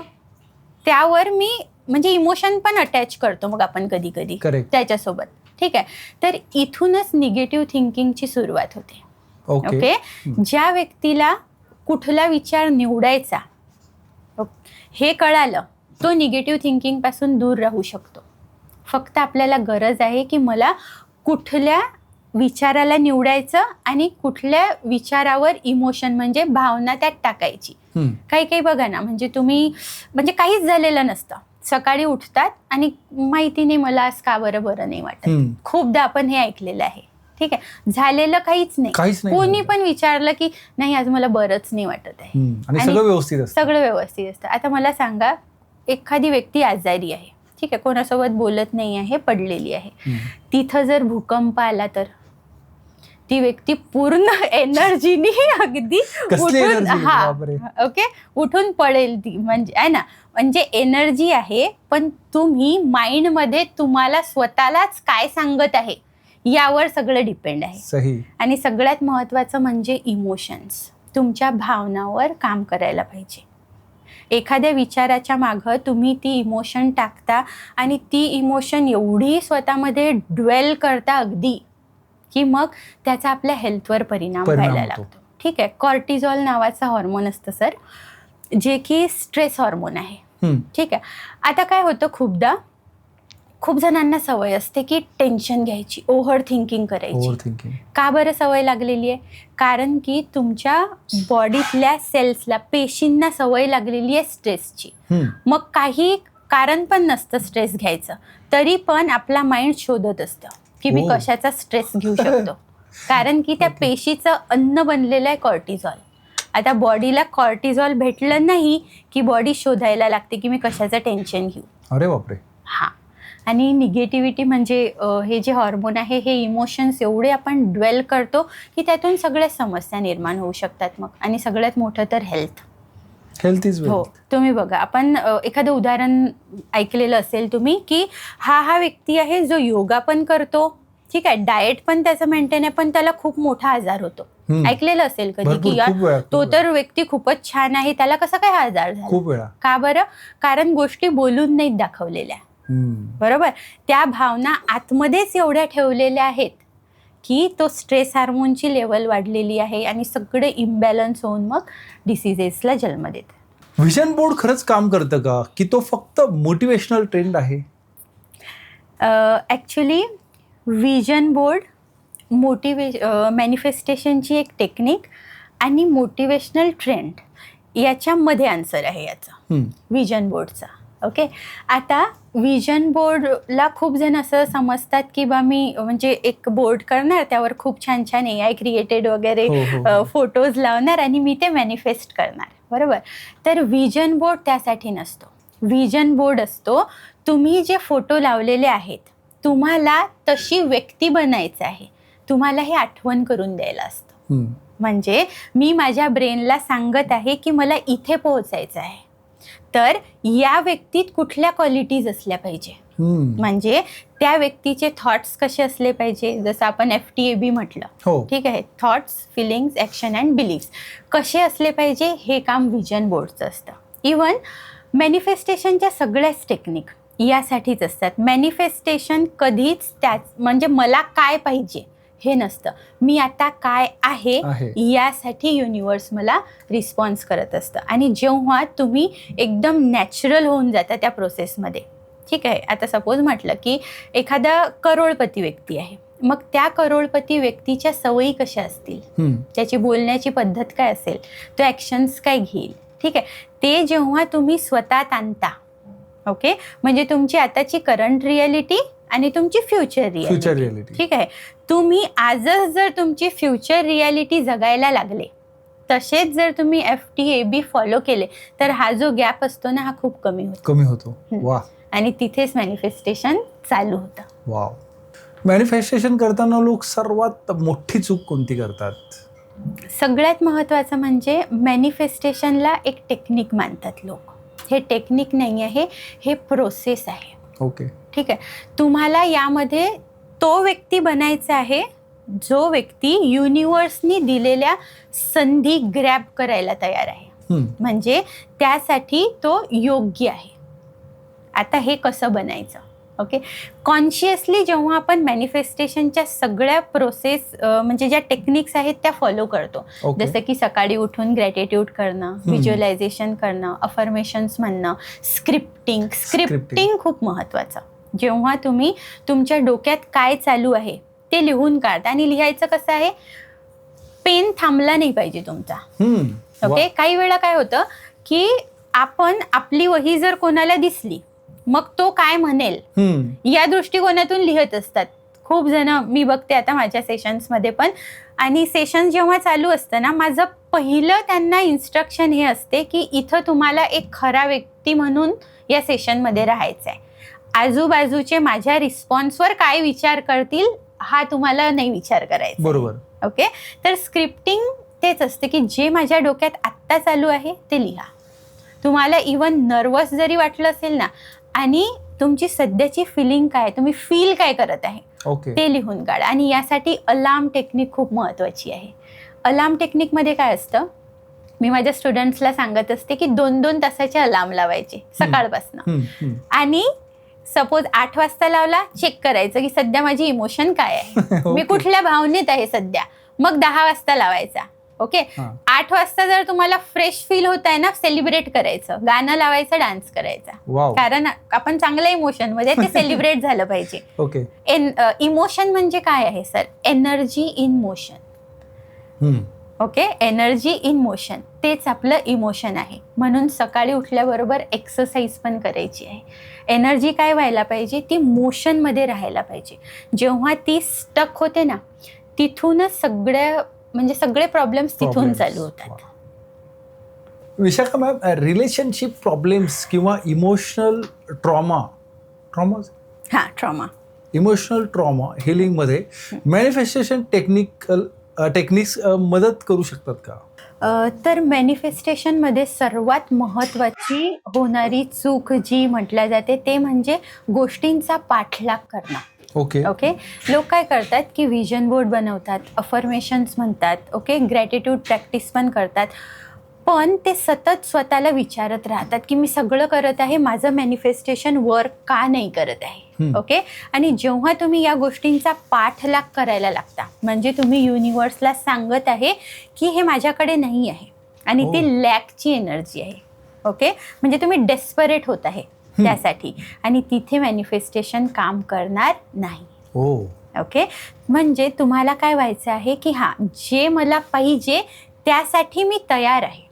त्यावर मी म्हणजे इमोशन पण अटॅच करतो मग आपण कधी कधी त्याच्यासोबत. ठीक आहे. तर इथूनच निगेटिव्ह थिंकिंगची सुरुवात होते. ओके. ज्या व्यक्तीला कुठला विचार निवडायचा हे कळालं, तो निगेटिव्ह थिंकिंगपासून दूर राहू शकतो. फक्त आपल्याला गरज आहे की मला कुठल्या विचाराला निवडायचं आणि कुठल्या विचारावर इमोशन म्हणजे भावना त्यात टाकायची. काही बघा ना, म्हणजे तुम्ही म्हणजे काहीच झालेलं नसतं, सकाळी उठतात आणि माहिती नाही मला आज का बरं नाही वाटत. खूपदा आपण हे ऐकलेलं आहे. ठीक आहे, झालेलं काहीच नाही. कोणी पण विचारलं की नाही आज मला बरंच नाही वाटत आहे आणि सगळं व्यवस्थित असतं. आता मला सांगा, एखादी व्यक्ती आजारी आहे, ठीक आहे, कोणासोबत बोलत नाही आहे, पडलेली आहे, तिथं जर भूकंप आला तर ती व्यक्ती पूर्ण एनर्जीनी अगदी उठून पडेल ती, म्हणजे आहे ना, म्हणजे एनर्जी आहे. पण तुम्ही माइंडमध्ये तुम्हाला स्वतःलाच काय सांगत आहे यावर सगळं डिपेंड आहे. सही. आणि सगळ्यात महत्त्वाचं म्हणजे इमोशन्स, तुमच्या भावनावर काम करायला पाहिजे. एखाद्या विचाराच्या मागं तुम्ही ती इमोशन टाकता आणि ती इमोशन एवढी स्वतःमध्ये ड्वेल करता अगदी की मग त्याचा आपल्या हेल्थवर परिणाम व्हायला लागतो. ठीक आहे, कॉर्टिझॉल नावाचा हॉर्मोन असतं सर, जे की स्ट्रेस हॉर्मोन आहे. ठीक आहे, आता काय होतं, खूप जणांना सवय असते की टेन्शन घ्यायची, ओव्हर थिंकिंग करायची. का बरं सवय लागलेली आहे? कारण की तुमच्या बॉडीतल्या सेल्सला, पेशींना सवय लागलेली आहे स्ट्रेसची. मग काही कारण पण नसतं स्ट्रेस घ्यायचं, तरी पण आपला माइंड शोधत असतं की मी कशाचा स्ट्रेस घेऊ शकतो. कारण की त्या पेशीचं अन्न बनलेलं आहे कॉर्टिझॉल. आता बॉडीला कॉर्टिझॉल भेटलं नाही की बॉडी शोधायला लागते की मी कशाचं टेन्शन घेऊ. अरे बापरे. हा, आणि निगेटिव्हिटी म्हणजे हे जे हॉर्मोन आहे हे इमोशन्स एवढे आपण ड्वेल करतो की त्यातून सगळ्या समस्या निर्माण होऊ शकतात. मग आणि सगळ्यात मोठं तर हेल्थ इज वेल्थ. हो, तुम्ही बघा, आपण एखादं उदाहरण ऐकलेलं असेल तुम्ही की हा व्यक्ती आहे जो योगा पण करतो, ठीक आहे, डाएट पण त्याचं मेंटेन आहे, पण त्याला खूप मोठा आजार होतो. ऐकलेलं असेल कधी की यार तो तर व्यक्ती खूपच छान आहे, त्याला कसा काय हा आजार झाला? खूप वेळा. का बरं? कारण गोष्टी बोलून नाहीत दाखवलेल्या. बरोबर, त्या भावना आतमध्येच एवढ्या ठेवलेल्या आहेत की तो स्ट्रेस हार्मोनची लेवल वाढलेली आहे आणि सगळे इम्बॅलन्स होऊन मग डिसिजेसला जन्म देतात. व्हिजन बोर्ड खरंच काम करतं का, की तो फक्त मोटिवेशनल ट्रेंड आहे? ॲक्च्युली व्हिजन बोर्ड मॅनिफेस्टेशनची एक टेक्निक आणि मोटिवेशनल ट्रेंड याच्यामध्ये आन्सर आहे याचा, व्हिजन बोर्डचा. ओके, आता व्हिजन बोर्डला खूप जण असं समजतात की बा मी म्हणजे एक बोर्ड करणार, त्यावर खूप छान छान AI क्रिएटेड वगैरे फोटोज लावणार आणि मी ते मॅनिफेस्ट करणार. बरोबर, तर व्हिजन बोर्ड त्यासाठी नसतो. व्हिजन बोर्ड असतो, तुम्ही जे फोटो लावलेले आहेत तुम्हाला तशी व्यक्ती बनायचं आहे, तुम्हाला हे आठवण करून द्यायला असतं. म्हणजे मी माझ्या ब्रेनला सांगत आहे की मला इथे पोहोचायचं आहे, तर या व्यक्तीत कुठल्या क्वालिटीज असल्या पाहिजे, म्हणजे त्या व्यक्तीचे थॉट्स कसे असले पाहिजे, जसं आपण FTAB म्हटलं. ठीक आहे, thoughts, feelings, action and beliefs कसे असले पाहिजे हे काम व्हिजन बोर्डचं असतं. इवन मॅनिफेस्टेशनच्या सगळ्याच टेक्निक यासाठीच असतात. मॅनिफेस्टेशन कधीच त्याच म्हणजे मला काय पाहिजे हे नसतं, मी आता काय आहे यासाठी युनिवर्स मला रिस्पॉन्स करत असतं. आणि जेव्हा तुम्ही एकदम नॅचरल होऊन जाता त्या प्रोसेसमध्ये, ठीक आहे, आता सपोज म्हटलं की एखादा करोडपती व्यक्ती आहे, मग त्या करोडपती व्यक्तीच्या सवयी कशा असतील, त्याची बोलण्याची पद्धत काय असेल, तो ॲक्शन्स काय घेईल, ठीक आहे, ते जेव्हा तुम्ही स्वतःत आणता, ओके, म्हणजे तुमची आताची करंट रियालिटी आणि तुमची फ्युचर रियालिटी. ठीक आहे, तुम्ही आजच जर तुमची फ्युचर रियालिटी जगायला लागले, तसेच जर तुम्ही FTAB फॉलो केले, तर हा जो गॅप असतो ना हा खूप कमी होतो. वा. आणि तिथेच मॅनिफेस्टेशन चालू होतं. वाव. मॅनिफेस्टेशन करताना लोक सर्वात मोठी चूक कोणती करतात? सगळ्यात महत्त्वाचं म्हणजे मॅनिफेस्टेशनला एक टेक्निक मानतात लोक. हे टेक्निक नाही आहे, हे प्रोसेस आहे. ओके, ठीक आहे, तुम्हाला यामध्ये तो व्यक्ती बनायचा आहे जो व्यक्ती युनिवर्सनी दिलेल्या संधी ग्रॅब करायला तयार आहे, म्हणजे त्यासाठी तो योग्य आहे. आता हे कसं बनायचं? ओके. कॉन्शियसली जेव्हा आपण मॅनिफेस्टेशनच्या सगळ्या प्रोसेस म्हणजे ज्या टेक्निक्स आहेत त्या फॉलो करतो, जसं की सकाळी उठून ग्रॅटिट्यूड करणं, व्हिज्युअलायझेशन करणं, अफर्मेशन्स म्हणणं, स्क्रिप्टिंग खूप महत्त्वाचं. जेव्हा तुम्ही तुमच्या डोक्यात काय चालू आहे ते लिहून काढता, आणि लिहायचं कसं आहे, पेन थांबला नाही पाहिजे तुमचा. ओके. काही वेळा काय होतं की आपण आपली वही जर कोणाला दिसली, मग तो काय म्हणेल या दृष्टिकोनातून लिहित असतात खूप जण. मी बघते आता माझ्या सेशन्समध्ये पण. आणि सेशन जेव्हा चालू असतं ना, माझं पहिलं त्यांना इन्स्ट्रक्शन हे असते की इथं तुम्हाला एक खरा व्यक्ती म्हणून या सेशनमध्ये राहायचं आहे. आजूबाजूचे माझ्या रिस्पॉन्सवर काय विचार करतील हा तुम्हाला नाही विचार करायचा. बरोबर. ओके. तर स्क्रिप्टिंग तेच असते की जे माझ्या डोक्यात आत्ता चालू आहे ते लिहा. तुम्हाला इवन नर्वस जरी वाटलं असेल ना, आणि तुमची सध्याची फिलिंग काय, तुम्ही फील काय करत आहे ते लिहून काढा. आणि यासाठी अलार्म टेक्निक खूप महत्त्वाची आहे. अलार्म टेक्निकमध्ये काय असतं, मी माझ्या स्टुडंट्सला सांगत असते की 2-2 तासाचे अलार्म लावायचे सकाळपासून. आणि सपोज 8 वाजता लावला, चेक करायचं की सध्या माझी इमोशन काय आहे, मी कुठल्या भावनेत आहे सध्या. मग 10 वाजता लावायचा. ओके. 8 वाजता जर तुम्हाला फ्रेश फील होत आहे ना, सेलिब्रेट करायचं, गाणं लावायचं, डान्स करायचा. कारण आपण चांगल्या इमोशन मध्ये ते सेलिब्रेट झालं पाहिजे. ओके. इमोशन म्हणजे काय आहे sir? Energy in motion. Okay. Energy in motion, तेच आपलं इमोशन आहे. म्हणून सकाळी उठल्याबरोबर एक्सरसाइज पण करायची आहे. एनर्जी काय व्हायला पाहिजे, ती मोशनमध्ये राहायला पाहिजे. जेव्हा ती स्टक होते ना, तिथूनच सगळे प्रॉब्लेम्स तिथून चालू होतात. विशाखा मॅम, रिलेशनशिप प्रॉब्लेम्स किंवा इमोशनल ट्रॉमा इमोशनल ट्रॉमा हिलिंगमध्ये मॅनिफेस्टेशन टेक्निक्स मदत करू शकतात का? तर मॅनिफेस्टेशनमध्ये सर्वात महत्त्वाची होणारी चूक जी म्हटल्या जाते ते म्हणजे गोष्टींचा पाठलाग करणं. ओके. लोक काय करतात की व्हिजन बोर्ड बनवतात, अफर्मेशन्स म्हणतात, ओके, ग्रॅटिट्यूड प्रॅक्टिस पण करतात, पण ते सतत स्वतःला विचारत राहतात की मी सगळं करत आहे, माझं मॅनिफेस्टेशन वर्क का नाही करत आहे. ओके. आणि जेव्हा तुम्ही या गोष्टींचा पाठलाग करायला लागता, म्हणजे तुम्ही युनिव्हर्सला सांगत आहे की हे माझ्याकडे नाही आहे, आणि ती लॅकची एनर्जी आहे. ओके. म्हणजे तुम्ही डेस्परेट होत आहे त्यासाठी, आणि तिथे मॅनिफेस्टेशन काम करणार नाही. ओके. म्हणजे तुम्हाला काय व्हायचं आहे की जे मला पाहिजे त्यासाठी मी तयार आहे.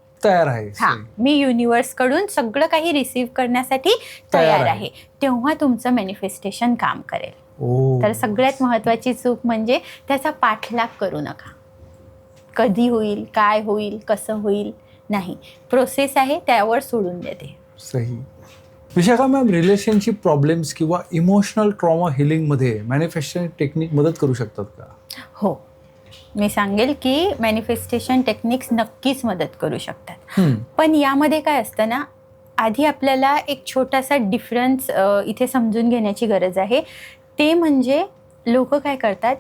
मी युनिव्हर्स कडून सगळं काही रिसीव्ह करण्यासाठी तयार आहे. तेव्हा तुमचं मॅनिफेस्टेशन काम करेल. तर सगळ्यात महत्त्वाची चूक म्हणजे त्याचा पाठलाग करू नका. कधी होईल, काय होईल, कसं होईल नाही, प्रोसेस आहे त्यावर सोडून देते. सही. विशाखा मॅम, रिलेशनशिप प्रॉब्लेम्स किंवा इमोशनल ट्रॉमा हिलिंगमध्ये मॅनिफेस्टेशन टेक्निक मदत करू शकतात का? हो, मी सांगेल की मॅनिफेस्टेशन टेक्निक्स नक्कीच मदत करू शकतात. पण यामध्ये काय असतं ना, आधी आपल्याला एक छोटासा डिफरन्स इथे समजून घेण्याची गरज आहे. ते म्हणजे लोक काय करतात,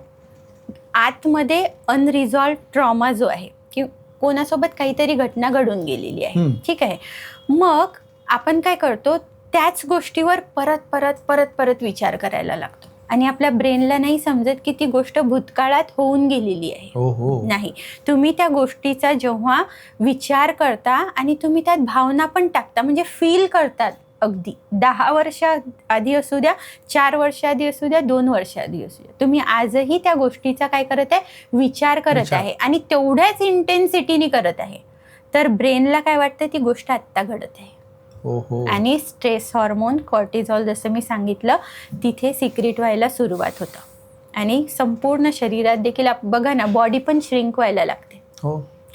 आतमध्ये अनरिझॉल्व ट्रॉमा जो आहे की कोणासोबत काहीतरी घटना घडून गेलेली आहे, ठीक आहे, मग आपण काय करतो, त्याच गोष्टीवर परत परत परत परत विचार करायला लागतो, आणि आपल्या ब्रेनला नाही समजत की ती गोष्ट भूतकाळात होऊन गेलेली आहे. नाही, तुम्ही त्या गोष्टीचा जेव्हा विचार करता आणि तुम्ही त्यात भावना पण टाकता, म्हणजे फील करतात, अगदी 10 वर्ष आधी असू द्या, 4 वर्ष आधी असू द्या, 2 वर्ष आधी असू द्या, तुम्ही आजही त्या गोष्टीचा काय करत आहे, विचार करत आहे, आणि तेवढ्याच इंटेन्सिटीने करत आहे. तर ब्रेनला काय वाटतं, ती गोष्ट आत्ता घडत आहे. आणि स्ट्रेस हॉर्मोन कॉर्टिझॉल, जसं मी सांगितलं, तिथे सिक्रेट व्हायला सुरुवात होतं, आणि संपूर्ण शरीरात देखील बघा ना, बॉडी पण श्रिंक व्हायला लागते.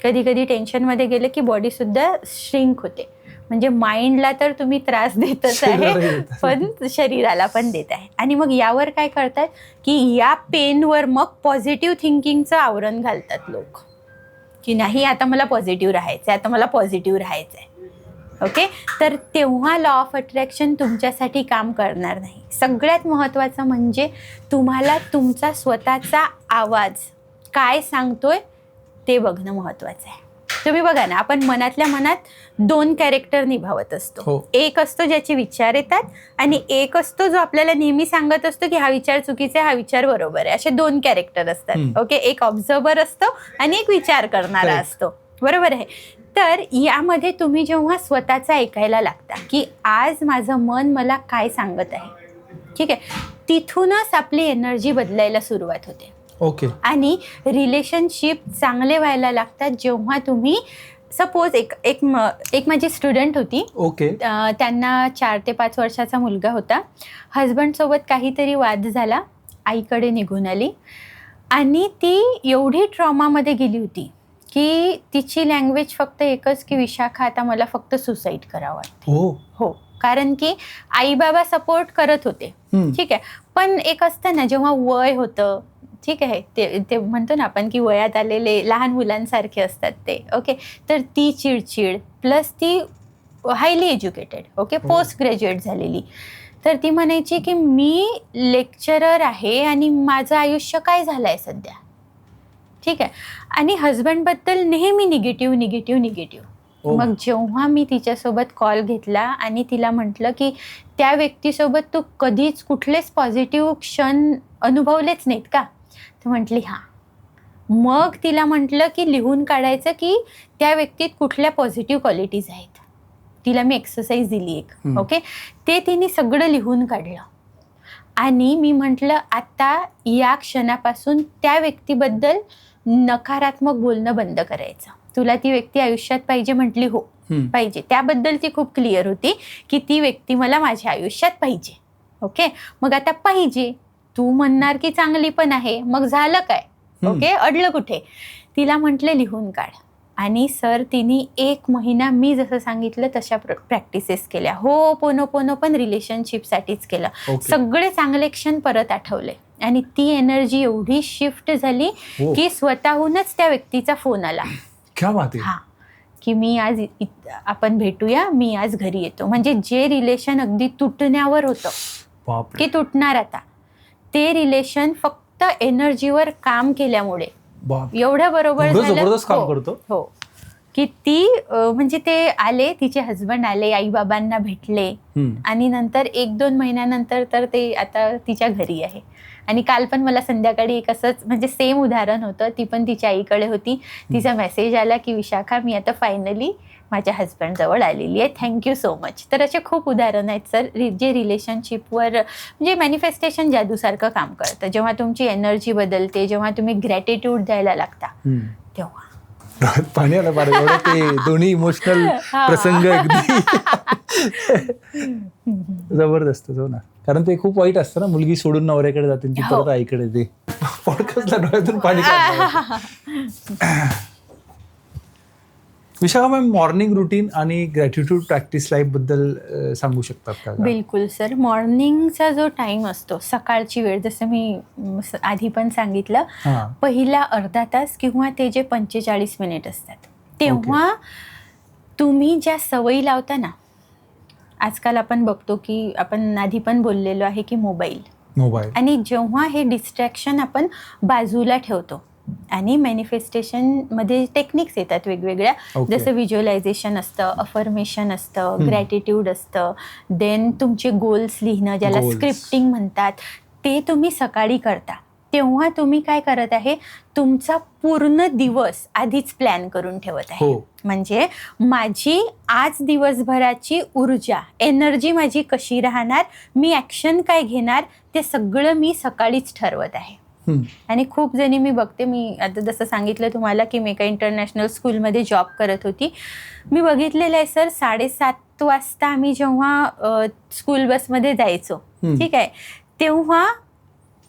कधी कधी टेन्शनमध्ये गेलं की बॉडी सुद्धा श्रिंक होते. म्हणजे माइंडला तर तुम्ही त्रास देतच आहे, पण शरीराला पण देत आहे. आणि मग यावर काय करतात की या पेनवर मग पॉझिटिव्ह थिंकिंगचं आवरण घालतात लोक, की नाही आता मला पॉझिटिव्ह राहायचं आहे, आता मला पॉझिटिव्ह राहायचं आहे. ओके. तर तेव्हा लॉ ऑफ अट्रॅक्शन तुमच्यासाठी काम करणार नाही. सगळ्यात महत्त्वाचं म्हणजे तुम्हाला तुमचा स्वतःचा आवाज काय सांगतोय ते बघणं महत्त्वाचं आहे. तुम्ही बघा ना, आपण मनातल्या मनात 2 कॅरेक्टर निभावत असतो. एक असतो ज्याचे विचार येतात आणि एक असतो जो आपल्याला नेहमी सांगत असतो की हा विचार चुकीचा आहे, हा विचार बरोबर आहे. असे 2 कॅरेक्टर असतात. ओके, एक ऑब्झर्वर असतो आणि एक विचार करणारा असतो. बरोबर आहे. तर यामध्ये तुम्ही जेव्हा स्वतःचं ऐकायला लागता की आज माझं मन मला काय सांगत आहे, ठीक आहे, तिथूनच आपली एनर्जी बदलायला सुरुवात होते. ओके. आणि रिलेशनशिप चांगले व्हायला लागतात जेव्हा तुम्ही सपोज एक माझी स्टुडंट होती. ओके. त्यांना 4 ते 5 वर्षाचा मुलगा होता. हजबंडसोबत काहीतरी वाद झाला, आईकडे निघून आली आणि ती एवढी ट्रॉमामध्ये गेली होती की तिची लँग्वेज फक्त एकच की विशाखा आता मला फक्त सुसाईड करावं. हो, कारण की आई बाबा सपोर्ट करत होते, ठीक आहे, पण एक असतं ना जेव्हा वय होतं, ठीक आहे, ते म्हणतो ना आपण की वयात आलेले लहान मुलांसारखे असतात ते. ओके, तर ती चिडचिड प्लस ती highly educated, okay, post graduate झालेली. तर ती म्हणायची की मी लेक्चरर आहे आणि माझं आयुष्य काय झालं आहे सध्या, ठीक आहे, आणि हजबंडबद्दल नेहमी निगेटिव्ह. मग जेव्हा मी तिच्यासोबत कॉल घेतला आणि तिला म्हटलं की त्या व्यक्तीसोबत तू कधीच कुठलेच पॉझिटिव्ह क्षण अनुभवलेच नाहीत का, तर म्हटली हां. मग तिला म्हटलं की लिहून काढायचं की त्या व्यक्तीत कुठल्या पॉझिटिव्ह क्वालिटीज आहेत. तिला मी एक्सरसाइज दिली एक, ओके, ते तिने सगळं लिहून काढलं आणि मी म्हटलं आता या क्षणापासून त्या व्यक्तीबद्दल नकारात्मक बोलणं बंद करायचं. तुला ती व्यक्ती आयुष्यात पाहिजे, म्हटली हो पाहिजे. त्याबद्दल ती खूप क्लिअर होती की ती व्यक्ती मला माझ्या आयुष्यात पाहिजे. ओके, मग आता पाहिजे, तू म्हणणार की चांगली पण आहे, मग झालं काय, ओके, अडलं कुठे. तिला म्हटलं लिहून काढ आणि सर तिने 1 महिना मी जसं सांगितलं तशा प्रॅक्टिसेस केल्या. हो, पोनो पण रिलेशनशिपसाठीच केलं. सगळे चांगले क्षण परत आठवले आणि ती एनर्जी एवढी शिफ्ट झाली की स्वतःहूनच त्या व्यक्तीचा फोन आला. क्या बात आहे. हां, की मी आज आपण भेटूया, मी आज घरी येतो. म्हणजे जे रिलेशन अगदी तुटण्यावर होतं की तुटणार आता, ते रिलेशन फक्त एनर्जीवर काम केल्यामुळे एवढं बरोबर झालं. हो, की ती म्हणजे ते आले, तिचे हजबंड आले, आई बाबांना भेटले आणि नंतर 1-2 महिन्यानंतर तर ते आता तिच्या घरी आहे. आणि काल पण मला संध्याकाळी एक असंच म्हणजे सेम उदाहरण होतं. ती पण तिच्या आईकडे होती. तिचा मेसेज आला की विशाखा मी आता फायनली माझ्या हजबंडजवळ आलेली आहे, थँक्यू सो मच. तर असे खूप उदाहरण आहेत सर जे रिलेशनशिपवर म्हणजे मॅनिफेस्टेशन जादूसारखं काम करतं. जेव्हा तुमची एनर्जी बदलते, जेव्हा तुम्ही ग्रॅटिट्यूड द्यायला लागता तेव्हा. पाणी आलं बारा, एवढं ते दोन्ही इमोशनल प्रसंग अगदी जबरदस्त. हो ना, कारण ते खूप वाईट असतं ना, मुलगी सोडून नवऱ्याकडे जाते ती परत आईकडे. ते पॉडकास्टला डोळ्यातून पाणी काढतं. विशाखा मॅम, मॉर्निंग रुटीन आणि ग्रॅटिट्यूड प्रॅक्टिस लाईफ बद्दल सांगू शकतात का? बिलकुल सर. मॉर्निंगचा जो टाइम असतो, सकाळची वेळ, जसं मी आधी पण सांगितलं, पहिला अर्धा तास किंवा ते जे 45 मिनिट असतात, तेव्हा तुम्ही ज्या सवयी लावता ना, आजकाल आपण बघतो की आपण आधी पण बोललेलो आहे की मोबाईल, आणि जेव्हा हे डिस्ट्रॅक्शन आपण बाजूला ठेवतो आणि मॅनिफेस्टेशनमध्ये टेक्निक्स येतात वेगवेगळ्या, जसं व्हिज्युअलायझेशन असतं, अफर्मेशन असतं, ग्रॅटिट्यूड असतं, देन तुमचे गोल्स लिहिणं ज्याला स्क्रिप्टिंग म्हणतात, ते तुम्ही सकाळी करता. तेव्हा तुम्ही काय करत आहे, तुमचा पूर्ण दिवस आधीच प्लॅन करून ठेवत आहे. म्हणजे माझी आज दिवसभराची ऊर्जा, एनर्जी माझी कशी राहणार, मी ॲक्शन काय घेणार, ते सगळं मी सकाळीच ठरवत आहे. आणि खूप जणी मी बघते, मी आता जसं सांगितलं तुम्हाला की मी एका इंटरनॅशनल स्कूलमध्ये जॉब करत होती, मी बघितलेलं आहे सर, 7:30 वाजता आम्ही जेव्हा स्कूल बसमध्ये जायचो, ठीक आहे, तेव्हा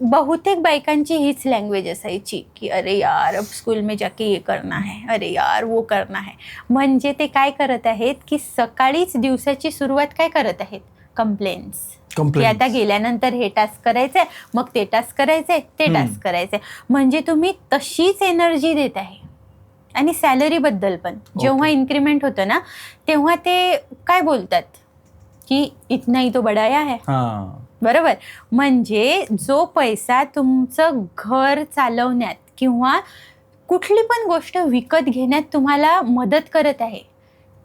बहुतेक बायकांची हीच लँग्वेज असायची की अरे यार अब स्कूल में जाके ये करना है, अरे यार वो करना है. म्हणजे ते काय करत आहेत की सकाळीच दिवसाची सुरुवात काय करत आहेत, कंप्लेंट्स, की आता गेल्यानंतर हे टास्क करायचंय, मग ते टास्क करायचंय, ते टास्क करायचंय. म्हणजे तुम्ही तशीच एनर्जी देत आहे. आणि सॅलरीबद्दल पण जेव्हा इन्क्रीमेंट होतं ना, तेव्हा ते काय बोलतात की इतना ही तो बडाया है, बरोबर. म्हणजे जो पैसा तुमचं घर चालवण्यात किंवा कुठली पण गोष्ट विकत घेण्यात तुम्हाला मदत करत आहे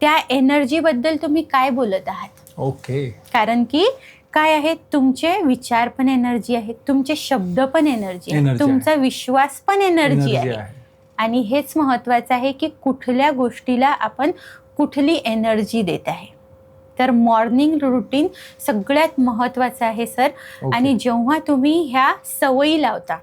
त्या एनर्जीबद्दल तुम्ही काय बोलत आहात. ओके. कारण की काय आहे, तुमचे विचार पण एनर्जी आहेत, तुमचे शब्द पण एनर्जी आहे, तुमचा विश्वास पण एनर्जी आहे. आणि हेच महत्वाचं आहे की कुठल्या गोष्टीला आपण कुठली एनर्जी देत आहे. तर मॉर्निंग रुटीन सगळ्यात महत्वाचं आहे सर. आणि जेव्हा तुम्ही ह्या सवयी लावता,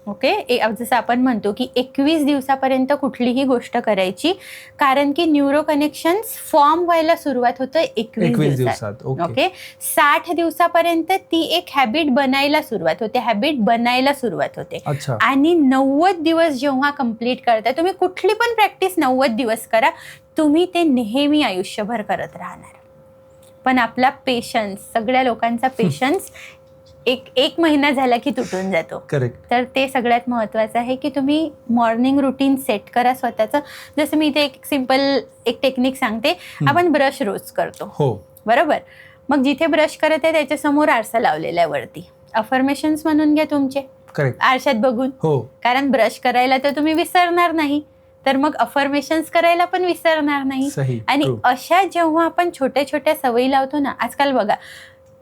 ओके, जसं आपण म्हणतो की 21 दिवसापर्यंत कुठलीही गोष्ट करायची, कारण की न्यूरो कनेक्शन्स फॉर्म व्हायला सुरुवात होतं 21 दिवसात. ओके, 60 दिवसापर्यंत ती एक हॅबिट बनायला सुरुवात होते. आणि 90 दिवस जेव्हा कंप्लीट करता, तुम्ही कुठली पण प्रॅक्टिस 90 दिवस करा, तुम्ही ते नेहमी आयुष्यभर करत राहणार. पण आपला पेशन्स, सगळ्या लोकांचा पेशन्स एक महिना झाला की तुटून जातो. करेक्ट. तर ते सगळ्यात महत्त्वाचं आहे की तुम्ही मॉर्निंग रुटीन सेट करा स्वतःचं. जसं मी इथे एक सिम्पल एक टेक्निक सांगते. आपण ब्रश रोज करतो, हो बरोबर. मग जिथे ब्रश करत आहे त्याच्यासमोर आरसा लावलेला आहे वरती. अफर्मेशन्स म्हणून घ्या तुमचे आरशात बघून. हो. कारण ब्रश करायला तर तुम्ही विसरणार नाही, तर मग अफर्मेशन्स करायला पण विसरणार नाही. आणि अशा जेव्हा आपण छोट्या छोट्या सवयी लावतो ना, आजकाल बघा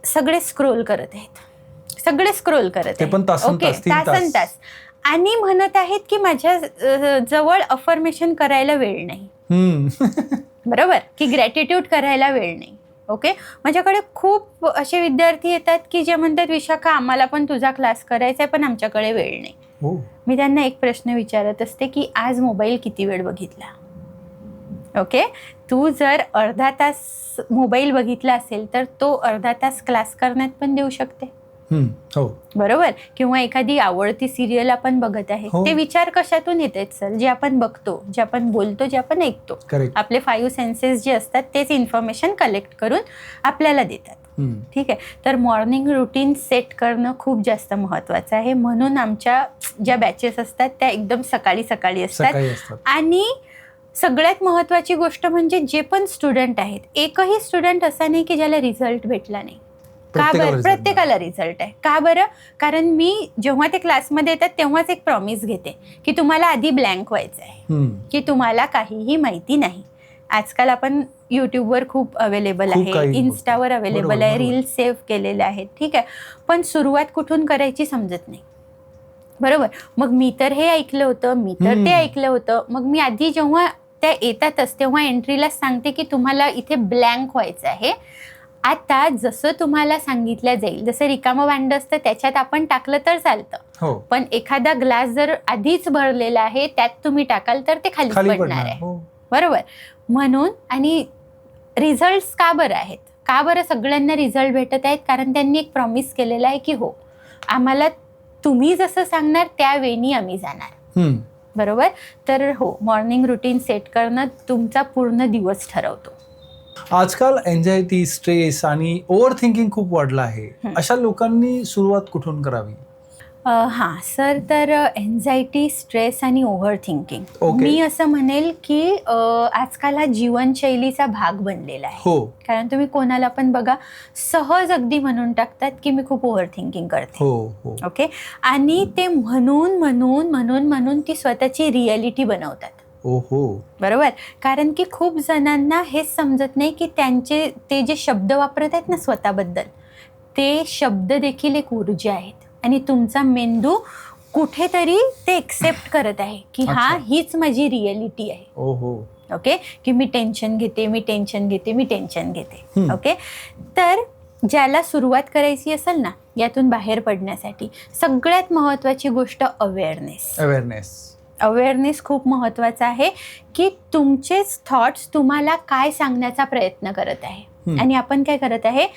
सगळे स्क्रोल करत आहेत, तासन तास, आणि म्हणत आहेत की माझ्या जवळ अफर्मेशन करायला वेळ नाही. बरोबर, की ग्रॅटिट्यूड करायला वेळ नाही. ओके, माझ्याकडे खूप असे विद्यार्थी येतात की जे म्हणतात, विशाखा आम्हाला पण तुझा क्लास करायचा आहे पण आमच्याकडे वेळ नाही. मी त्यांना एक प्रश्न विचारत असते की आज मोबाईल किती वेळ बघितला. ओके, तू जर अर्धा तास मोबाईल बघितला असेल तर तो अर्धा तास क्लास करण्यात पण देऊ शकते. बरोबर. किंवा एखादी आवडती सिरियल आपण बघत आहे, ते विचार कशातून येत आहेत सर? जे आपण बघतो, जे आपण बोलतो, जे आपण ऐकतो, आपले 5 सेन्सेस जे असतात तेच इन्फॉर्मेशन कलेक्ट करून आपल्याला देतात. ठीक आहे. तर मॉर्निंग रुटीन सेट करणं खूप जास्त महत्वाचं आहे. म्हणून आमच्या ज्या बॅचेस असतात त्या एकदम सकाळी सकाळी असतात. आणि सगळ्यात महत्वाची गोष्ट म्हणजे जे पण स्टुडंट आहेत, एकही स्टुडंट असा नाही की ज्याला रिझल्ट भेटला नाही. का बरं? प्रत्येकाला रिझल्ट आहे. का बरं? कारण मी जेव्हा ते क्लासमध्ये येतात तेव्हाच एक प्रॉमिस घेते की तुम्हाला आधी ब्लँक व्हायचं आहे, की तुम्हाला काहीही माहिती नाही. आजकाल आपण युट्यूबवर खूप अवेलेबल आहे, इन्स्टावर अवेलेबल आहे, रील्स सेव्ह केलेल्या आहेत. ठीक आहे. पण सुरुवात कुठून करायची समजत नाही. बरोबर. मग मी तर हे ऐकलं होतं, मी तर ते ऐकलं होतं. मग मी आधी जेव्हा त्या येतातच तेव्हा एंट्रीला सांगते की तुम्हाला इथे ब्लँक व्हायचं आहे. आता जसं तुम्हाला सांगितलं जाईल, जसं रिकामं भांड असतं त्याच्यात आपण टाकलं तर चालतं, पण एखादा ग्लास जर आधीच भरलेला आहे त्यात तुम्ही टाकाल तर ते खाली पडणार आहे. बरोबर. म्हणून आणि रिझल्ट का बरं आहेत? का बरं सगळ्यांना रिझल्ट भेटत आहेत? कारण त्यांनी एक प्रॉमिस केलेला आहे की हो, आम्हाला तुम्ही जसं सांगणार त्या वेळी आम्ही जाणार. बरोबर. तर हो, मॉर्निंग रुटीन सेट करणं तुमचा पूर्ण दिवस ठरवतो. आजकाल एन्झायटी, स्ट्रेस आणि ओव्हर थिंकिंग खूप वाढलं आहे. अशा लोकांनी सुरुवात कुठून करावी? हां सर, तर एन्झायटी, स्ट्रेस आणि ओव्हर थिंकिंग, मी असं म्हणेल की आजकाल हा जीवनशैलीचा भाग बनलेला आहे. कारण तुम्ही कोणाला पण बघा, सहज अगदी म्हणून टाकतात की मी खूप ओव्हर थिंकिंग करते. ओके. आणि ते म्हणून म्हणून म्हणून म्हणून ती स्वतःची रियालिटी बनवतात. बरोबर. कारण की खूप जणांना हेच समजत नाही की त्यांचे ते जे शब्द वापरत आहेत ना स्वतःबद्दल, ते शब्द देखील एक ऊर्जा आहेत. आणि तुमचा मेंदू कुठेतरी ते एक्सेप्ट करत आहे की हा हीच माझी रियालिटी आहे. ओके. की मी टेन्शन घेते, मी टेन्शन घेते, मी टेन्शन घेते. ओके. तर ज्याला सुरुवात करायची असेल ना यातून बाहेर पडण्यासाठी, सगळ्यात महत्वाची गोष्ट अवेअरनेस खूप महत्वाचा आहे की तुमचेच थॉट्स तुम्हाला काय सांगण्याचा प्रयत्न करत आहे. आणि आपण काय करत आहे,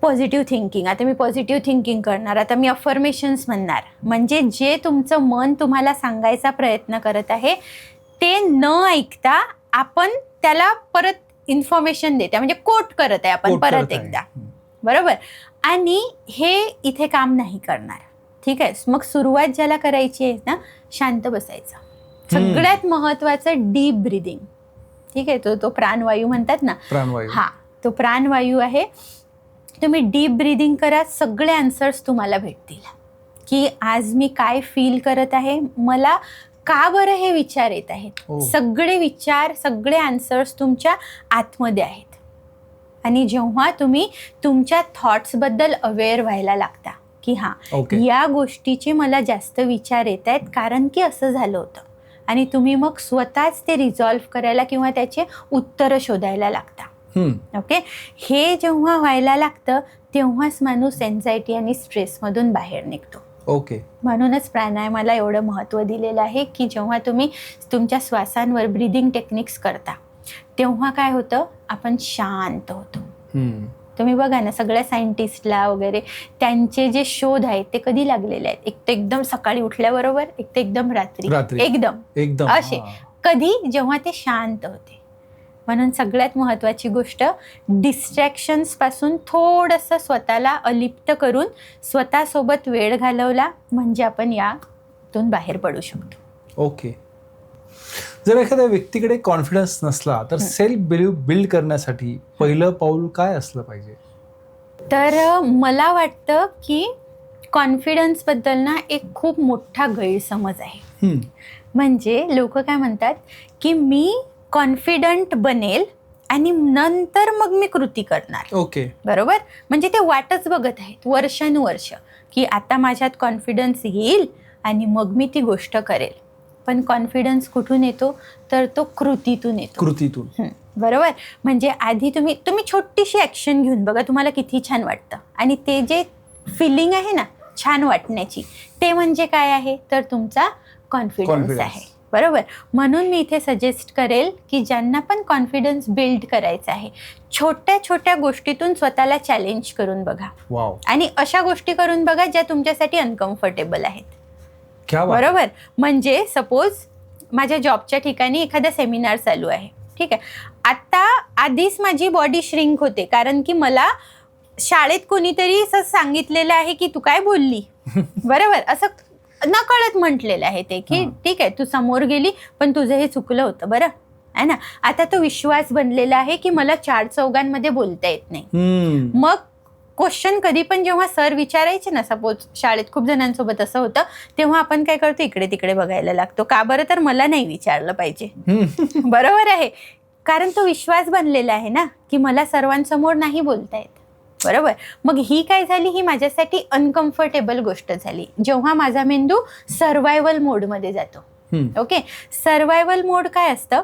पॉझिटिव्ह थिंकिंग. आता मी पॉझिटिव्ह थिंकिंग करणार, आता मी अफर्मेशन्स म्हणणार. म्हणजे जे तुमचं मन तुम्हाला सांगायचा प्रयत्न करत आहे ते न ऐकता आपण त्याला परत इन्फॉर्मेशन देते, म्हणजे कोट करत आहे आपण परत एकदा. बरोबर. आणि हे इथे काम नाही करणार. ठीक आहे. मग सुरुवात ज्याला करायची आहे ना, शांत बसायचं. सगळ्यात महत्वाचं डीप ब्रिदिंग. ठीक आहे. तो प्राणवायू म्हणतात ना, हा तो प्राणवायू आहे. तुम्ही डीप ब्रिदिंग करा, सगळे आन्सर्स तुम्हाला भेटतील की आज मी काय फील करत आहे, मला का बरं हे विचार येत आहेत? सगळे विचार, सगळे आन्सर्स तुमच्या आतमध्ये आहेत. आणि जेव्हा तुम्ही तुमच्या थॉट्स बद्दल अवेअर व्हायला लागता की या गोष्टीचे मला जास्त विचार येत आहेत कारण की असं झालं होतं, आणि तुम्ही मग स्वतःच ते रिझॉल्व्ह करायला किंवा त्याचे उत्तरं शोधायला लागता. ओके, हे जेव्हा व्हायला लागतं तेव्हाच माणूस एन्झायटी आणि स्ट्रेसमधून बाहेर निघतो. ओके, म्हणूनच प्राणायामाला एवढं महत्त्व दिलेलं आहे की जेव्हा तुम्ही तुमच्या श्वासांवर ब्रीदिंग टेक्निक्स करता तेव्हा काय होतं, आपण शांत होतो. तुम्ही बघा ना, सगळ्या सायंटिस्टला वगैरे त्यांचे जे शोध आहेत ते कधी लागलेले आहेत, एक तर एकदम सकाळी उठल्याबरोबर, एक तर एकदम रात्री, एकदम असे कधी, जेव्हा ते शांत होते. म्हणून सगळ्यात महत्त्वाची गोष्ट, डिस्ट्रॅक्शन्स पासून थोडंसं स्वतःला अलिप्त करून स्वतःसोबत वेळ घालवला म्हणजे आपण यातून बाहेर पडू शकतो. ओके, जर एखाद्या व्यक्तीकडे कॉन्फिडन्स नसला तर सेल्फ बिलीव्ह बिल्ड करण्यासाठी पहिलं पाऊल काय असलं पाहिजे? तर मला वाटतं की कॉन्फिडन्सबद्दल ना एक खूप मोठा गैरसमज आहे. म्हणजे लोक काय म्हणतात की मी कॉन्फिडंट बनेल आणि नंतर मग मी कृती करणार. ओके, बरोबर. म्हणजे ते वाटच बघत आहेत वर्षानुवर्ष की आता माझ्यात कॉन्फिडन्स येईल आणि मग मी ती गोष्ट करेल. पण कॉन्फिडन्स कुठून येतो, तर तो कृतीतून येतो. बरोबर. म्हणजे आधी तुम्ही छोटीशी ॲक्शन घेऊन बघा, तुम्हाला किती छान वाटतं. आणि ते जे फिलिंग आहे ना छान वाटण्याची, ते म्हणजे काय आहे, तर तुमचा कॉन्फिडन्स आहे. बरोबर. म्हणून मी इथे सजेस्ट करेल की ज्यांना पण कॉन्फिडन्स बिल्ड करायचा आहे, छोट्या छोट्या गोष्टीतून स्वतःला चॅलेंज करून बघा. आणि अशा गोष्टी करून बघा ज्या तुमच्यासाठी अनकम्फर्टेबल आहेत. बरोबर. म्हणजे सपोज माझ्या जॉबच्या ठिकाणी एखादा सेमिनार चालू आहे, ठीक आहे. आता आधीच माझी बॉडी श्रिंक होते कारण की मला शाळेत कोणीतरी असं सांगितलेलं आहे की तू काय बोलली, बरोबर, असं नकळत म्हटलेलं आहे ते की ठीक आहे तू समोर गेली पण तुझं हे चुकलं होतं, बरं आहे ना. आता तो विश्वास बनलेला आहे की मला 4 चौघांमध्ये बोलता येत नाही. मग क्वेश्चन कधी पण जेव्हा सर विचारायचे ना, सपोज शाळेत खूप जणांसोबत असं होतं, तेव्हा आपण काय करतो, इकडे तिकडे बघायला लागतो. का बरं, तर मला नाही विचारलं पाहिजे. बरोबर आहे. कारण तो विश्वास बनलेला आहे ना की मला सर्वांसमोर नाही बोलता येत. बरोबर. मग ही काय झाली, ही माझ्यासाठी अनकम्फर्टेबल गोष्ट झाली. जेव्हा माझा मेंदू सर्व्हायवल मोडमध्ये जातो. ओके. सर्व्हायवल मोड काय असतं,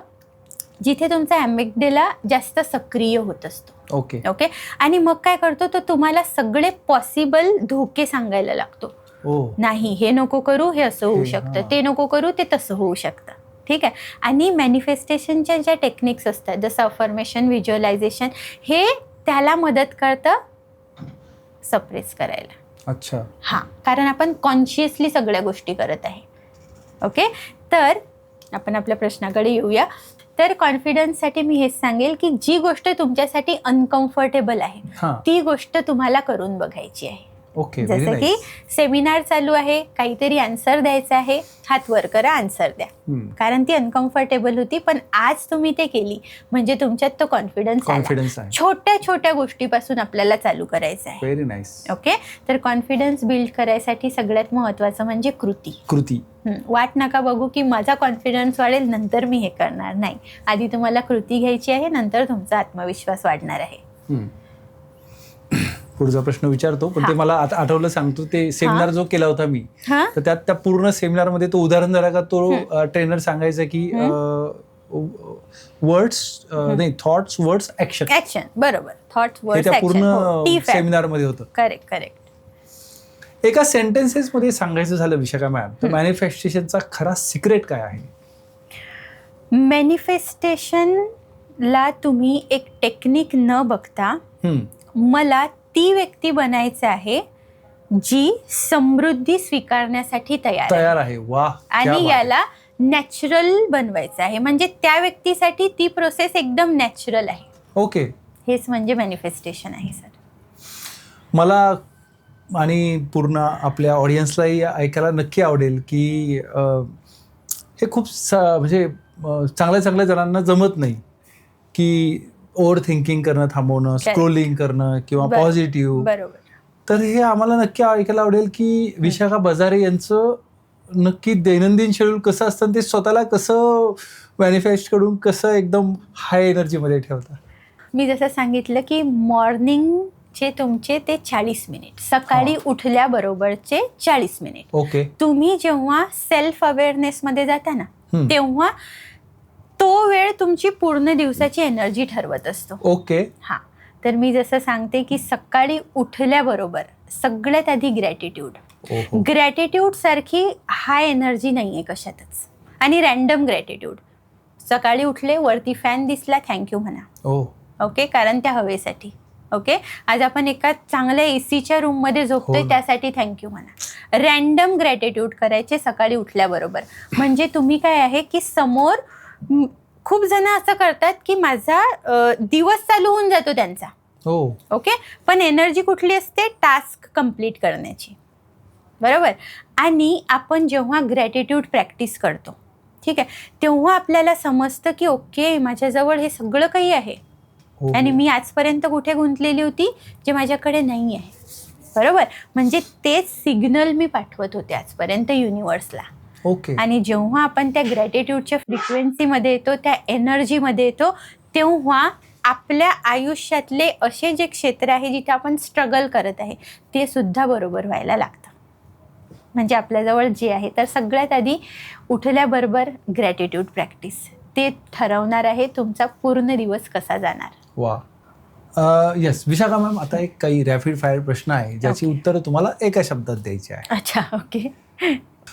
जिथे तुमचा ॲम्बिग्डाला जास्त सक्रिय होत असतो. ओके. आणि मग काय करतो, तो तुम्हाला सगळे पॉसिबल धोके सांगायला लागतो. नाही, हे नको करू, हे असं होऊ शकतं, ते नको करू, ते तसं होऊ शकतं. ठीक आहे. आणि मॅनिफेस्टेशनच्या ज्या टेक्निक्स असतात, जसं अफर्मेशन, व्हिज्युअलायझेशन, हे त्याला मदत करतं सप्रेस करायला. अच्छा. कारण आपण कॉन्शियसली सगळ्या गोष्टी करत आहे. ओके. तर आपण आपल्या प्रश्नाकडे येऊया. तर कॉन्फिडन्ससाठी मी हेच सांगेल की जी गोष्ट तुमच्यासाठी अनकम्फर्टेबल आहे ती गोष्ट तुम्हाला करून बघायची आहे. जसं की सेमिनार चालू आहे, काहीतरी आन्सर द्यायचं आहे, हात वर करा, आन्सर द्या. कारण ती अनकम्फर्टेबल होती, पण आज तुम्ही ते केली म्हणजे तुमच्यात तो कॉन्फिडन्स आहे. छोट्या छोट्या गोष्टीपासून आपल्याला चालू करायचं आहे. Very nice. ओके. तर कॉन्फिडन्स बिल्ड करायसाठी सगळ्यात महत्वाचं म्हणजे कृती. वाट नका बघू की माझा कॉन्फिडन्स वाढेल नंतर मी हे करणार. नाही, आधी तुम्हाला कृती घ्यायची आहे, नंतर तुमचा आत्मविश्वास वाढणार आहे. पुढचा प्रश्न विचारतो, पण ते मला आता आठवलं, सांगतो. ते सेमिनार जो केला होता मी, तर त्यात त्या पूर्ण सेमिनार मध्ये तो उदाहरण झाला का, तो ट्रेनर सांगायचा की वर्ड्स नाही, थॉट्स, वर्ड्स, ऍक्शन. बरोबर. थॉट्स, वर्ड्स, ऍक्शन पूर्ण सेमिनार मध्ये होतं. करेक्ट. एका सेंटेन्सेस मध्ये सांगायचं झालं विशाखा मॅम, तर मॅनिफेस्टेशनचा खरा सिक्रेट काय आहे? मॅनिफेस्टेशनला तुम्ही एक टेक्निक न बघता मला ती व्यक्ती बनायचं आहे जी समृद्धी स्वीकारण्यासाठी तयार आहे. वाह. आणि याला नॅचरल बनवायचं आहे. म्हणजे त्या व्यक्तीसाठी ती प्रोसेस एकदम नॅचरल आहे. ओके. हेच म्हणजे मॅनिफेस्टेशन आहे सर. मला आणि पूर्ण आपल्या ऑडियन्सलाही ऐकायला नक्की आवडेल की हे खूप म्हणजे चांगल्या जणांना जमत नाही की ओव्हर थिंकिंग करणं थांबवणं, स्क्रोलिंग करणं किंवा पॉझिटिव्ह. बरोबर. तर हे आम्हाला नक्की ऐकायला आवडेल की विशाखा बजारे यांचं नक्की दैनंदिन शेड्यूल कसं असतं ते स्वतःला कसं मॅनिफेस्ट करून कसं एकदम हाय एनर्जीमध्ये ठेवता? मी जसं सांगितलं की मॉर्निंगचे तुमचे ते 40 मिनिट, सकाळी उठल्याबरोबरचे 40 मिनिट. ओके. तुम्ही जेव्हा सेल्फ अवेअरनेसमध्ये जाता ना, तेव्हा तो वेळ तुमची पूर्ण दिवसाची एनर्जी ठरवत असतो. ओके. हां, तर मी जसं सांगते की सकाळी उठल्याबरोबर सगळ्यात आधी ग्रॅटिट्यूड. ग्रॅटिट्यूड सारखी हाय एनर्जी नाही आहे कशातच. आणि रॅन्डम ग्रॅटिट्यूड. सकाळी उठले, वरती फॅन दिसला, थँक्यू म्हणा. ओके, कारण त्या हवेसाठी. ओके, आज आपण एका चांगल्या एसीच्या रूममध्ये झोपतोय त्यासाठी थँक्यू म्हणा. रॅन्डम ग्रॅटिट्यूड करायचे सकाळी उठल्याबरोबर. म्हणजे तुम्ही काय आहे की समोर खूप जण असं करतात की माझा दिवस चालू होऊन जातो त्यांचा. ओके, पण एनर्जी कुठली असते? टास्क कंप्लीट करण्याची. बरोबर. आणि आपण जेव्हा ग्रॅटिट्यूड प्रॅक्टिस करतो, ठीक आहे, तेव्हा आपल्याला समजतं की ओके, माझ्याजवळ हे सगळं काही आहे आणि मी आजपर्यंत कुठे गुंतलेली होती जे माझ्याकडे नाही आहे. बरोबर. म्हणजे तेच सिग्नल मी पाठवत होते आजपर्यंत युनिव्हर्सला. ओके. आणि जेव्हा आपण त्या ग्रॅटिट्यूडच्या फ्रिक्वेन्सीमध्ये येतो, त्या एनर्जीमध्ये येतो, तेव्हा आपल्या आयुष्यातले असे जे क्षेत्र आहे जिथे आपण स्ट्रगल करत आहे ते सुद्धा बरोबर व्हायला लागतं. म्हणजे आपल्याजवळ जे आहे, तर सगळ्यात आधी उठल्याबरोबर ग्रॅटिट्यूड प्रॅक्टिस ते ठरवणार आहे तुमचा पूर्ण दिवस कसा जाणार. वा. येस विशाखा मॅम, आता एक काही रॅपिड फायर प्रश्न आहे ज्याची उत्तरं तुम्हाला एका शब्दात द्यायची आहे. अच्छा. ओके.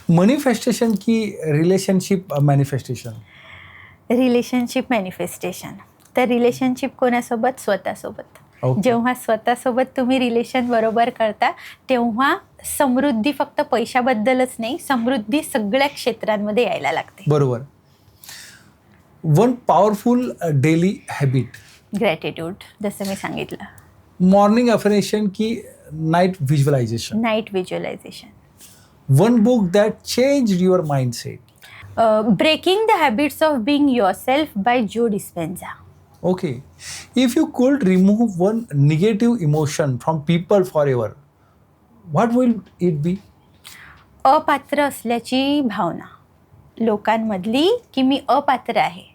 मॅनिफेस्टेशन की रिलेशनशिप मॅनिफेस्टेशन? Relationship manifestation. तर रिलेशनशिप कोणासोबत? स्वतःसोबत. जेव्हा स्वतःसोबत तुम्ही रिलेशन बरोबर करता तेव्हा समृद्धी फक्त पैशाबद्दलच नाही, समृद्धी सगळ्या क्षेत्रांमध्ये यायला लागते. बरोबर. One powerful daily habit? Gratitude, जसं मी सांगितलं. मॉर्निंग अफर्मेशन की night visualisation? Night visualisation. One book that changed your mindset? Breaking the habits of being yourself by Joe Dispenza. Okay. If you could remove one negative emotion from people forever, what will it be? अपात्र असल्याची भावना लोकांमधली, की मी अपात्र आहे,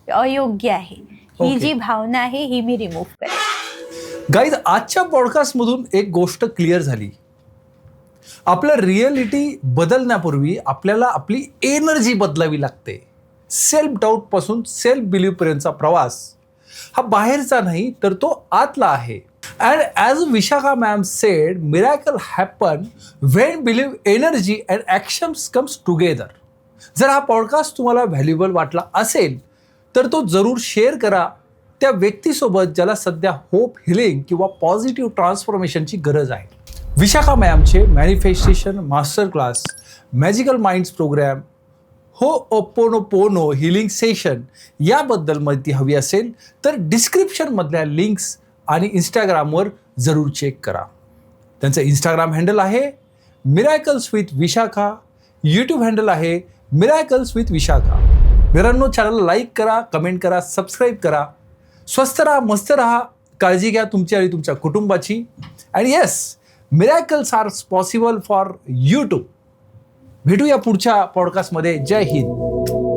अयोग्य आहे, ही जी भावना आहे ही मी remove करेन. Guys, आजच्या पॉडकास्टमधून एक गोष्ट क्लिअर झाली. आपलं रिअलिटी बदलण्यापूर्वी आपल्याला आपली एनर्जी बदलावी लागते. सेल्फ डाऊटपासून सेल्फ बिलीव्हपर्यंतचा प्रवास हा बाहेरचा नाही तर तो आतला आहे. And as Vishakha ma'am sed, miracle happen when believe energy and actions comes together. जर हा पॉडकास्ट तुम्हाला व्हॅल्युएबल वाटला असेल तर तो जरूर शेअर करा त्या व्यक्तीसोबत ज्याला सध्या होप, हिलिंग किंवा पॉझिटिव्ह ट्रान्सफॉर्मेशनची गरज आहे. विशाखा मॅमचे manifestation master class, magical minds programme, Ho'oponopono healing session याबद्दल माहिती हवी असेल तर डिस्क्रिप्शनमधल्या लिंक्स आणि इंस्टाग्रामवर जरूर चेक करा. त्यांचं इंस्टाग्राम हँडल आहे miracles with Vishakha, YouTube handle आहे मिरॅकल्स विथ विशाखा. मित्रांनो, चॅनलला लाईक करा, कमेंट करा, सबस्क्राईब करा. स्वस्थ राहा, मस्त राहा, काळजी घ्या तुमची आणि तुमच्या कुटुंबाची. And yes, miracles are possible for you too. भेटूया पुढच्या पॉडकास्टमध्ये. जय हिंद.